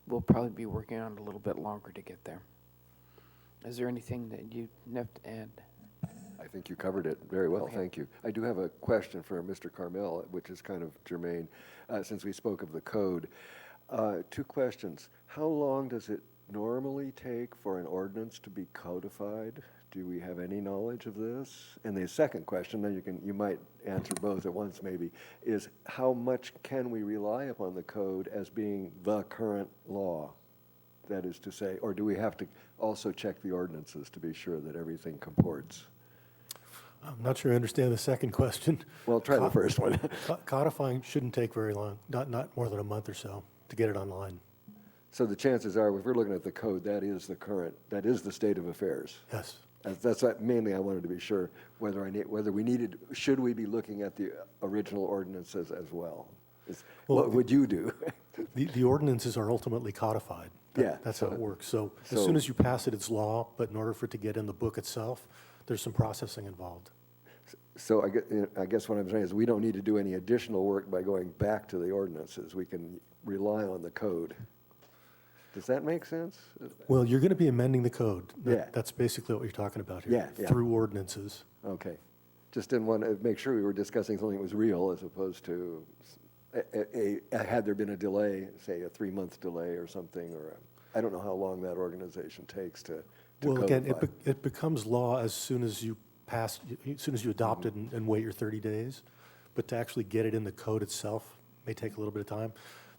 [SPEAKER 5] we'll probably be working on it a little bit longer to get there. Is there anything that you have to add?
[SPEAKER 6] I think you covered it very well,
[SPEAKER 5] Okay.
[SPEAKER 6] thank you. I do have a question for Mr. Carmel, which is kind of germane, since we spoke of the code. Two questions. How long does it normally take for an ordinance to be codified? Do we have any knowledge of this? And the second question, then you might answer both at once maybe, is how much can we rely upon the code as being the current law? That is to say, or do we have to also check the ordinances to be sure that everything comports?
[SPEAKER 2] I'm not sure I understand the second question.
[SPEAKER 6] Well, try the first one.
[SPEAKER 2] Codifying shouldn't take very long, not more than a month or so to get it online.
[SPEAKER 6] So the chances are, if we're looking at the code, that is the state of affairs.
[SPEAKER 2] Yes.
[SPEAKER 6] That's mainly I wanted to be sure should we be looking at the original ordinances as well? What would you do?
[SPEAKER 2] The ordinances are ultimately codified. That's how it works. So as soon as you pass it, it's law, but in order for it to get in the book itself, there's some processing involved.
[SPEAKER 6] So I guess what I'm saying is we don't need to do any additional work by going back to the ordinances. We can rely on the code. Does that make sense?
[SPEAKER 2] Well, you're going to be amending the code.
[SPEAKER 6] Yeah.
[SPEAKER 2] That's basically what you're talking about here.
[SPEAKER 6] Yeah.
[SPEAKER 2] Through ordinances.
[SPEAKER 6] Okay. Just didn't want to make sure we were discussing something that was real as opposed to had there been a delay, say a 3-month delay or something, or I don't know how long that organization takes to
[SPEAKER 2] Well, again,
[SPEAKER 6] codify.
[SPEAKER 2] it becomes law as soon as you adopt it and wait your 30 days. But to actually get it in the code itself may take a little bit of time.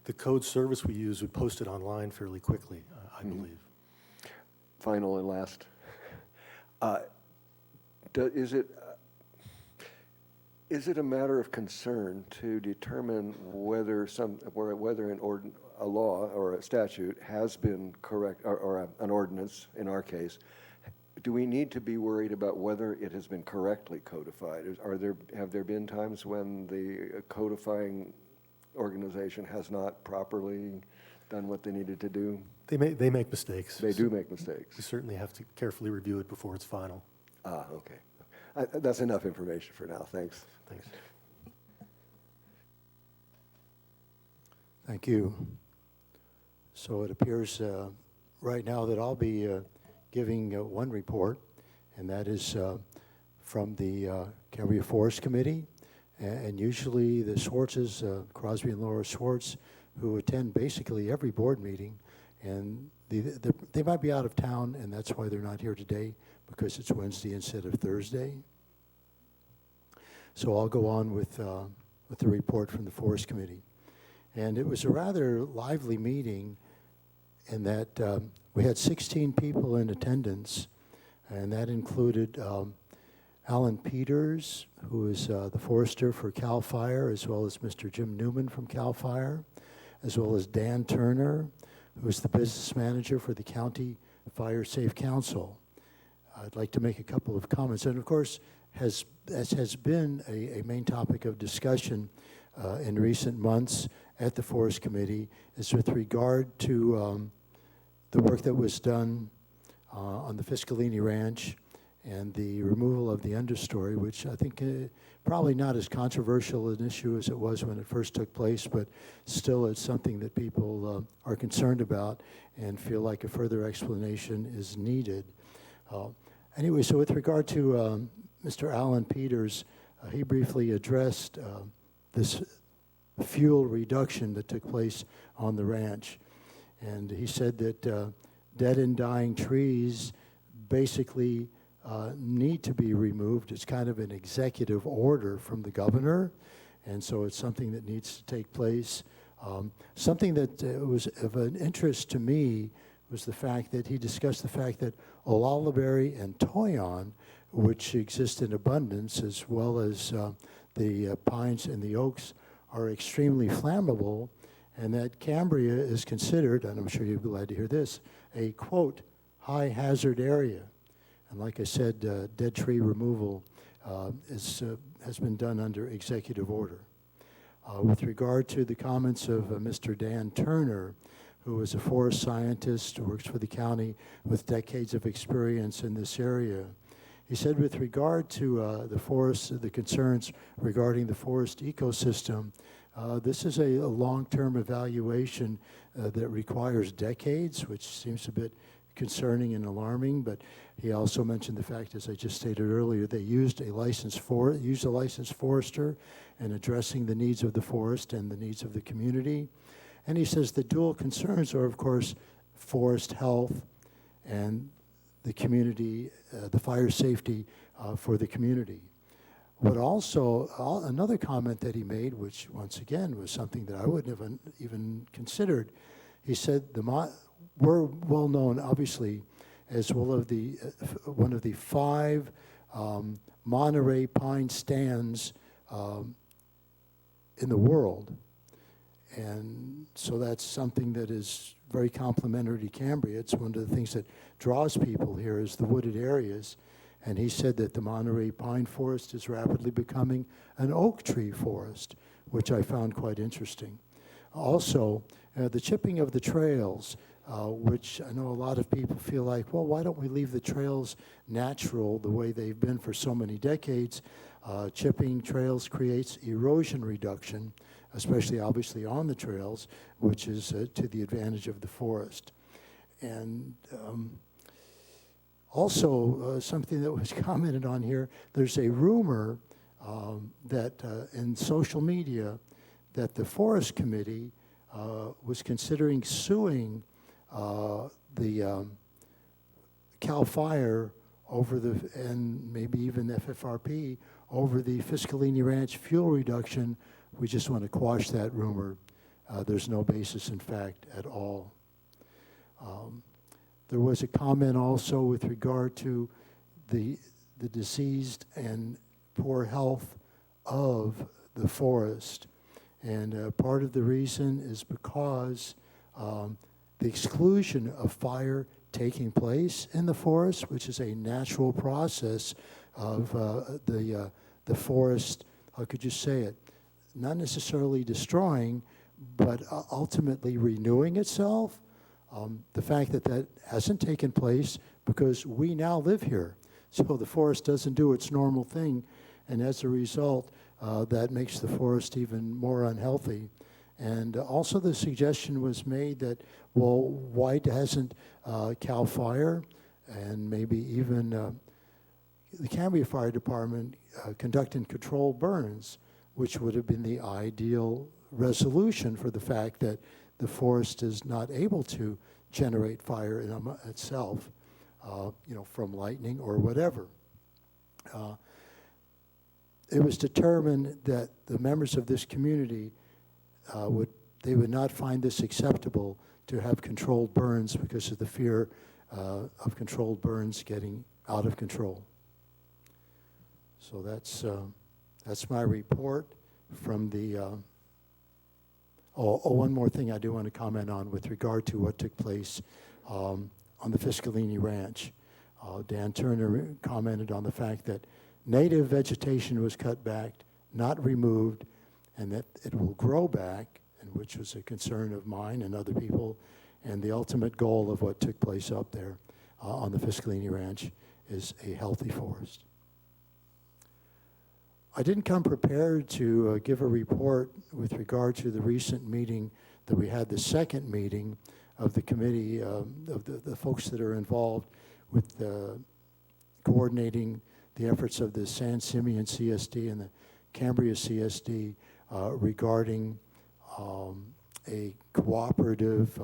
[SPEAKER 2] The code service we use would post it online fairly quickly, I believe.
[SPEAKER 6] Final and last. Is it a matter of concern to determine whether a law or a statute has been correct, or an ordinance in our case? Do we need to be worried about whether it has been correctly codified? Have there been times when the codifying organization has not properly done what they needed to do?
[SPEAKER 2] They make mistakes.
[SPEAKER 6] They do make mistakes.
[SPEAKER 2] You certainly have to carefully review it before it's final.
[SPEAKER 6] Okay. That's enough information for now. Thanks.
[SPEAKER 2] Thanks.
[SPEAKER 1] Thank you. So it appears right now that I'll be giving one report, and that is from the Cambria Forest Committee. And usually the Swartzes, Crosby and Laura Swartz, who attend basically every board meeting, and they might be out of town, and that's why they're not here today, because it's Wednesday instead of Thursday. So I'll go on with the report from the Forest Committee. And it was a rather lively meeting in that we had 16 people in attendance, and that included Alan Peters, who is the forester for CAL FIRE, as well as Mr. Jim Newman from CAL FIRE, as well as Dan Turner, who's the business manager for the County Fire Safe Council. I'd like to make a couple of comments. And of course, as has been a main topic of discussion in recent months at the Forest Committee, is with regard to the work that was done on the Fiscalini Ranch and the removal of the understory, which I think probably not as controversial an issue as it was when it first took place, but still it's something that people are concerned about and feel like a further explanation is needed. Anyway, so with regard to Mr. Alan Peters, he briefly addressed this fuel reduction that took place on the ranch. And he said that dead and dying trees basically need to be removed. It's kind of an executive order from the governor, and so it's something that needs to take place. Something that was of an interest to me was the fact that he discussed the fact that olallaberry and toyon, which exist in abundance, as well as the pines and the oaks, are extremely flammable, and that Cambria is considered, and I'm sure you'll be glad to hear this, a, quote, high hazard area. And like I said, dead tree removal has been done under executive order. With regard to the comments of Mr. Dan Turner, who is a forest scientist, who works for the county with decades of experience in this area, he said with regard to the forest, the concerns regarding the forest ecosystem, this is a long-term evaluation that requires decades, which seems a bit concerning and alarming, but he also mentioned the fact, as I just stated earlier, they used a licensed forester in addressing the needs of the forest and the needs of the community. And he says the dual concerns are, of course, forest health and the community, the fire safety for the community. But also, another comment that he made, which once again was something that I wouldn't have even considered, he said we're well known, obviously, as one of the 5 Monterey pine stands in the world. And so that's something that is very complimentary to Cambria. It's one of the things that draws people here is the wooded areas. And he said that the Monterey pine forest is rapidly becoming an oak tree forest, which I found quite interesting. Also, the chipping of the trails, which I know a lot of people feel like, well, why don't we leave the trails natural the way they've been for so many decades? Chipping trails creates erosion reduction, especially obviously on the trails, which is to the advantage of the forest. And also, something that was commented on here, there's a rumor that in social media that the Forest Committee was considering suing the CAL FIRE over and maybe even FFRP over the Fiscalini Ranch fuel reduction. We just want to quash that rumor. There's no basis in fact at all. There was a comment also with regard to the diseased and poor health of the forest. And part of the reason is because the exclusion of fire taking place in the forest, which is a natural process of the forest, how could you say it, not necessarily destroying, but ultimately renewing itself. The fact that that hasn't taken place because we now live here. So the forest doesn't do its normal thing, and as a result, that makes the forest even more unhealthy. And also the suggestion was made that, well, why hasn't CAL FIRE and maybe even the Cambria Fire Department conduct and control burns, which would have been the ideal resolution for the fact that the forest is not able to generate fire in itself, from lightning or whatever. It was determined that the members of this community would not find this acceptable to have controlled burns because of the fear of controlled burns getting out of control. So that's my report from the One more thing I do want to comment on with regard to what took place on the Fiscalini Ranch. Dan Turner commented on the fact that native vegetation was cut back, not removed, and that it will grow back, and which was a concern of mine and other people. And the ultimate goal of what took place up there on the Fiscalini Ranch is a healthy forest. I didn't come prepared to give a report with regard to the recent meeting that we had, the second meeting of the committee, of the folks that are involved with coordinating the efforts of the San Simeon CSD and the Cambria CSD regarding a cooperative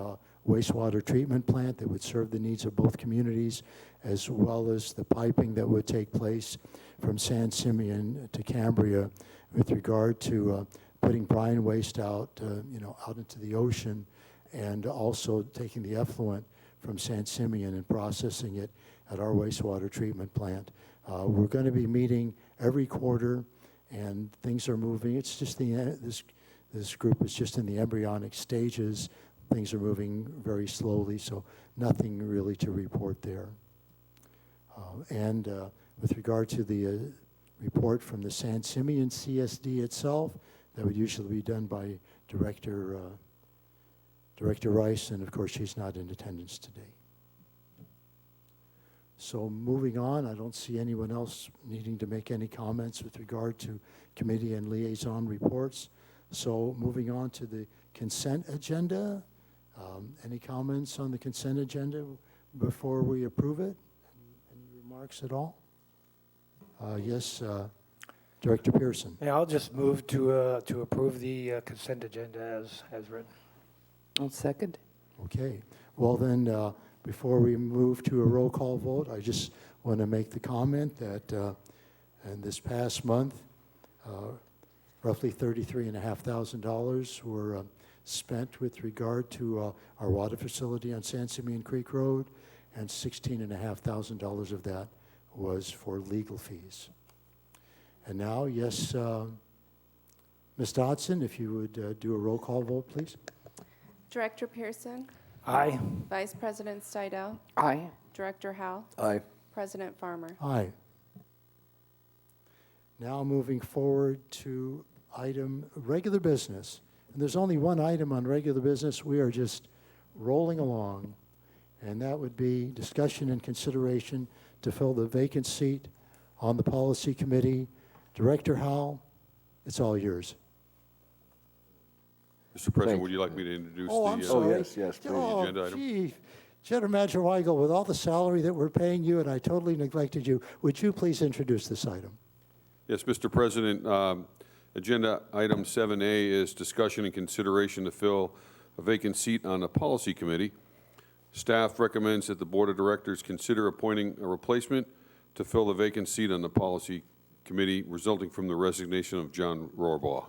[SPEAKER 1] wastewater treatment plant that would serve the needs of both communities, as well as the piping that would take place from San Simeon to Cambria with regard to putting brine waste out, out into the ocean, and also taking the effluent from San Simeon and processing it at our wastewater treatment plant. We're going to be meeting every quarter, and things are moving. It's just this group is just in the embryonic stages. Things are moving very slowly, so nothing really to report there. And with regard to the report from the San Simeon CSD itself, that would usually be done by Director Rice, and of course she's not in attendance today. So moving on, I don't see anyone else needing to make any comments with regard to committee and liaison reports. So moving on to the consent agenda. Any comments on the consent agenda before we approve it? Any remarks at all? Yes, Director Pearson.
[SPEAKER 12] Yeah, I'll just move to approve the consent agenda as written.
[SPEAKER 5] I'll second.
[SPEAKER 1] Okay. Well then, before we move to a roll call vote, I just want to make the comment that in this past month, roughly $33,500 were spent with regard to our water facility on San Simeon Creek Road, and $16,500 of that was for legal fees. And now, yes, Ms. Dodson, if you would do a roll call vote, please.
[SPEAKER 14] Director Pearson,
[SPEAKER 12] Aye.
[SPEAKER 14] Vice President Stidel,
[SPEAKER 5] Aye.
[SPEAKER 14] Director Howell,
[SPEAKER 6] Aye.
[SPEAKER 14] President Farmer.
[SPEAKER 1] Aye. Now moving forward to item regular business. And there's only one item on regular business. We are just rolling along. And that would be discussion and consideration to fill the vacant seat on the policy committee. Director Howell, it's all yours.
[SPEAKER 8] Mr. President, would you like me to introduce
[SPEAKER 1] I'm
[SPEAKER 8] the
[SPEAKER 1] sorry.
[SPEAKER 6] Yes, please.
[SPEAKER 8] agenda item?
[SPEAKER 1] Gee. General Manager Weigel, with all the salary that we're paying you, and I totally neglected you, would you please introduce this item?
[SPEAKER 8] Yes, Mr. President, agenda item 7A is discussion and consideration to fill a vacant seat on the policy committee. Staff recommends that the Board of Directors consider appointing a replacement to fill the vacant seat on the policy committee resulting from the resignation of John Rohrbaugh.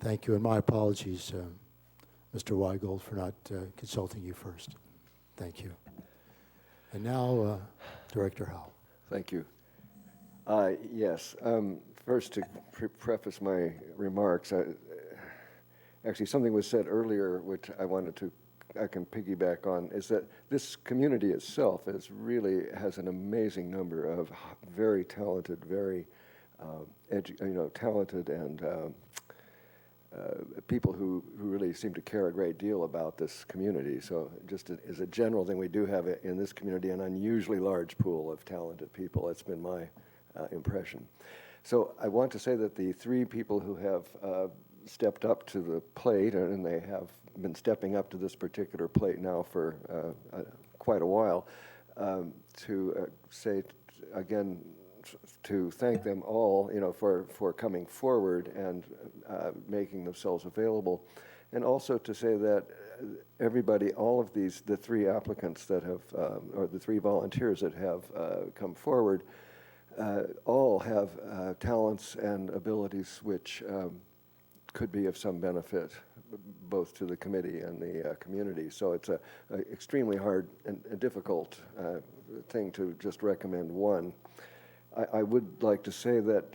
[SPEAKER 1] Thank you, and my apologies, Mr. Weigel, for not consulting you first. Thank you. And now, Director Howell.
[SPEAKER 6] Thank you. Yes. First, to preface my remarks, actually something was said earlier which I can piggyback on, is that this community itself has an amazing number of very talented, very talented and people who really seem to care a great deal about this community. So just as a general thing, we do have in this community an unusually large pool of talented people. That's been my impression. So I want to say that the three people who have stepped up to the plate, and they have been stepping up to this particular plate now for quite a while, to say again, to thank them all, for coming forward and making themselves available, and also to say that everybody, all of the three applicants that have, or the three volunteers that have come forward, all have talents and abilities which could be of some benefit both to the committee and the community. So it's a extremely hard and difficult thing to just recommend one. I would like to say that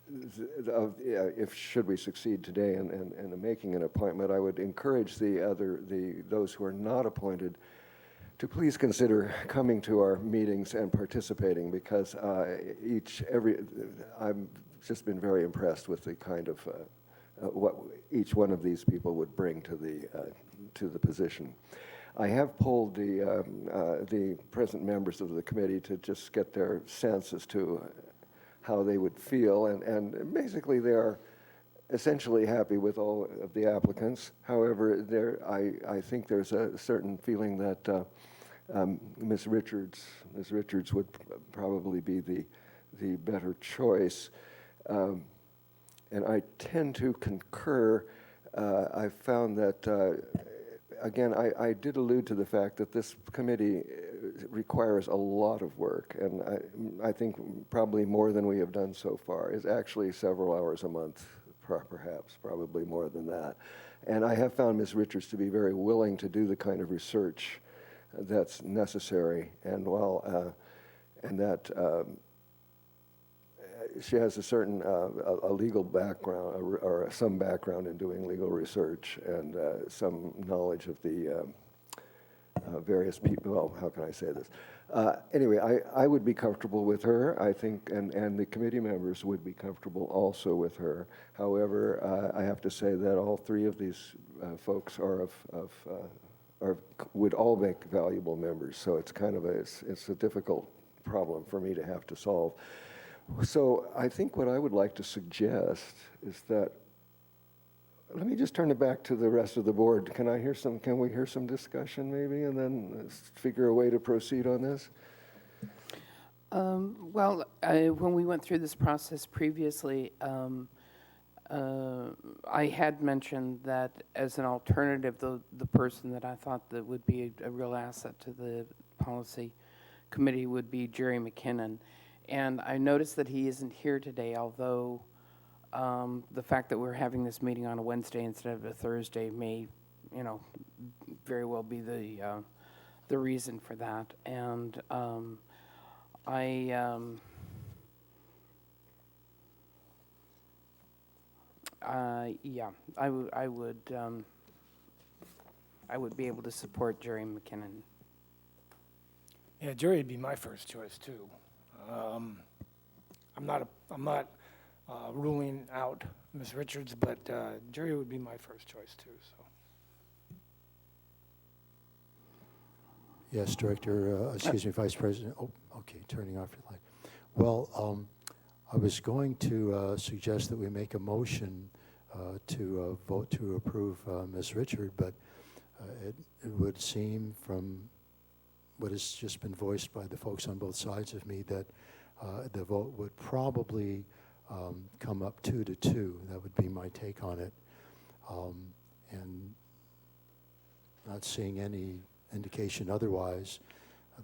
[SPEAKER 6] if should we succeed today in making an appointment, I would encourage those who are not appointed to please consider coming to our meetings and participating, because I've just been very impressed with the kind of what each one of these people would bring to the position. I have polled the present members of the committee to just get their sense as to how they would feel, and basically they are essentially happy with all of the applicants. However, I think there's a certain feeling that Ms. Richards would probably be the better choice, and I tend to concur. I found that. Again, I did allude to the fact that this committee requires a lot of work, and I think probably more than we have done so far is actually several hours a month, perhaps, probably more than that. And I have found Ms. Richards to be very willing to do the kind of research that's necessary, and that she has a certain a legal background or some background in doing legal research, and some knowledge of the various people. Well, how can I say this? Anyway, I would be comfortable with her, I think, and the committee members would be comfortable also with her. However, I have to say that all three of these folks would all make valuable members. So it's kind of it's a difficult problem for me to have to solve. So I think what I would like to suggest is that, let me just turn it back to the rest of the board. Can we hear some discussion maybe, and then figure a way to proceed on this?
[SPEAKER 5] Well, when we went through this process previously, I had mentioned that as an alternative, the person that I thought that would be a real asset to the policy committee would be Jerry McKinnon. And I noticed that he isn't here today, although the fact that we're having this meeting on a Wednesday instead of a Thursday may, very well be the reason for that. And I would be able to support Jerry McKinnon.
[SPEAKER 12] Yeah, Jerry would be my first choice too. I'm not ruling out Ms. Richards, but Jerry would be my first choice too. So.
[SPEAKER 1] Yes, Director, Vice President. Oh, okay, turning off your light. Well, I was going to suggest that we make a motion to vote to approve Ms. Richard, but it would seem from what has just been voiced by the folks on both sides of me that the vote would probably come up 2-2. That would be my take on it. And not seeing any indication otherwise,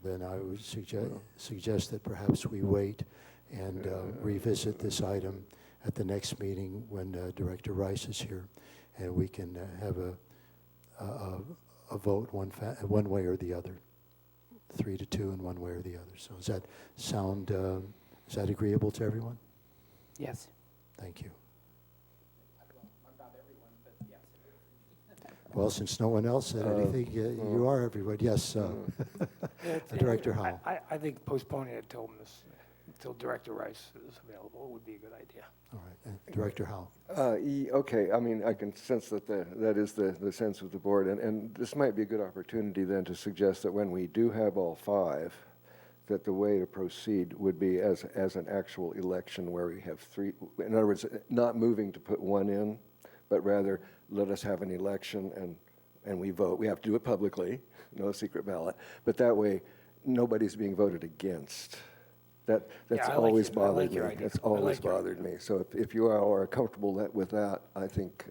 [SPEAKER 1] then I would suggest that perhaps we wait and revisit this item at the next meeting when Director Rice is here, and we can have a vote one way or the other, 3-2 in one way or the other. So does that sound, is that agreeable to everyone?
[SPEAKER 5] Yes.
[SPEAKER 1] Thank you. Well, since no one else said anything, you are everyone. Yes, Director Howell.
[SPEAKER 12] I think postponing it until Director Rice is available would be a good idea.
[SPEAKER 1] All right, Director Howell.
[SPEAKER 6] Okay, I mean, I can sense that that is the sense of the board, and this might be a good opportunity then to suggest that when we do have all five, that the way to proceed would be as an actual election where we have three. In other words, not moving to put one in, but rather let us have an election and we vote. We have to do it publicly, no secret ballot, but that way nobody's being voted against. That's always bothered me. That's always bothered me. So if you all are comfortable with that, I think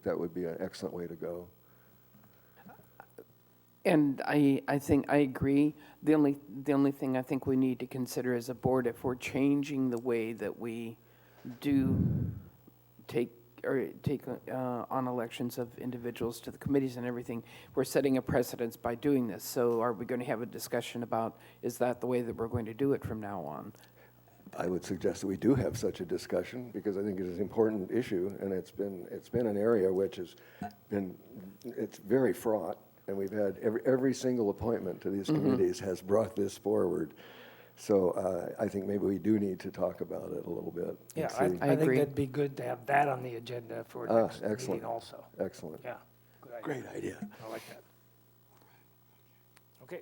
[SPEAKER 6] that would be an excellent way to go.
[SPEAKER 5] And I think I agree. The only thing I think we need to consider as a board, if we're changing the way that we do take on elections of individuals to the committees and everything, we're setting a precedence by doing this. So are we going to have a discussion about, is that the way that we're going to do it from now on?
[SPEAKER 6] I would suggest that we do have such a discussion, because I think it is an important issue, and it's been an area which has been, it's very fraught, and we've had every single appointment to these committees has brought this forward. So I think maybe we do need to talk about it a little bit. and
[SPEAKER 12] Yeah,
[SPEAKER 6] see.
[SPEAKER 12] I think
[SPEAKER 5] agree.
[SPEAKER 12] that'd be good to have that on the agenda for next
[SPEAKER 6] excellent.
[SPEAKER 12] meeting also.
[SPEAKER 6] Excellent.
[SPEAKER 12] Yeah, good idea.
[SPEAKER 1] Great idea.
[SPEAKER 12] I like that. Okay.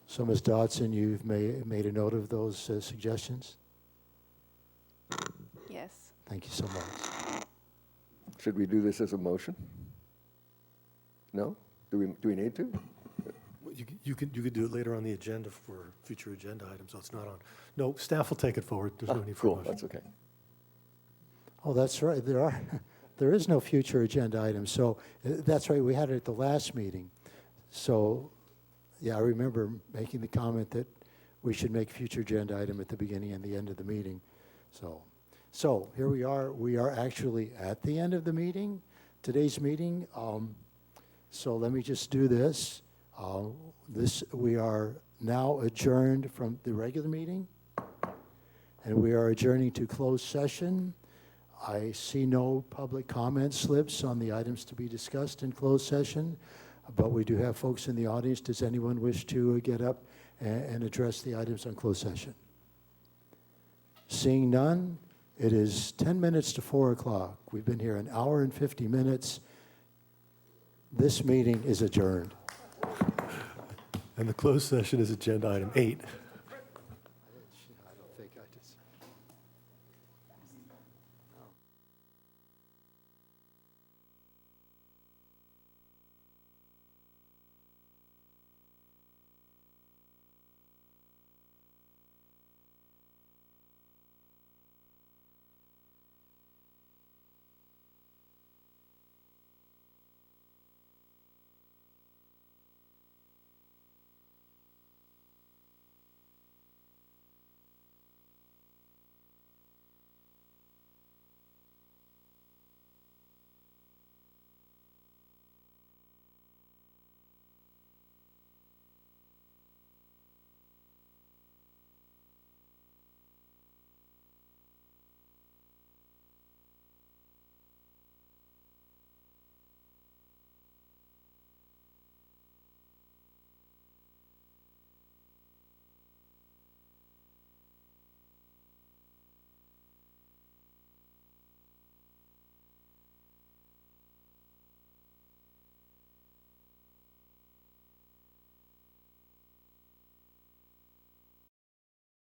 [SPEAKER 1] So, Ms. Dodson, you've made a note of those suggestions?
[SPEAKER 14] Yes.
[SPEAKER 1] Thank you so much.
[SPEAKER 6] Should we do this as a motion? No? Do we need to?
[SPEAKER 2] You could do it later on the agenda for future agenda items, so it's not on. No, staff will take it forward. There's no need for a
[SPEAKER 6] Cool,
[SPEAKER 2] motion.
[SPEAKER 6] that's okay.
[SPEAKER 1] Oh, that's right, there is no future agenda item, so that's right, we had it at the last meeting. So, yeah, I remember making the comment that we should make future agenda item at the beginning and the end of the meeting. So here we are actually at the end of the meeting, today's meeting. So let me just do this. We are now adjourned from the regular meeting, and we are adjourning to closed session. I see no public comment slips on the items to be discussed in closed session, but we do have folks in the audience. Does anyone wish to get up and address the items on closed session? Seeing none, it is 10 minutes to 4 o'clock. We've been here an hour and 50 minutes. This meeting is adjourned.
[SPEAKER 2] And the closed session is agenda item 8.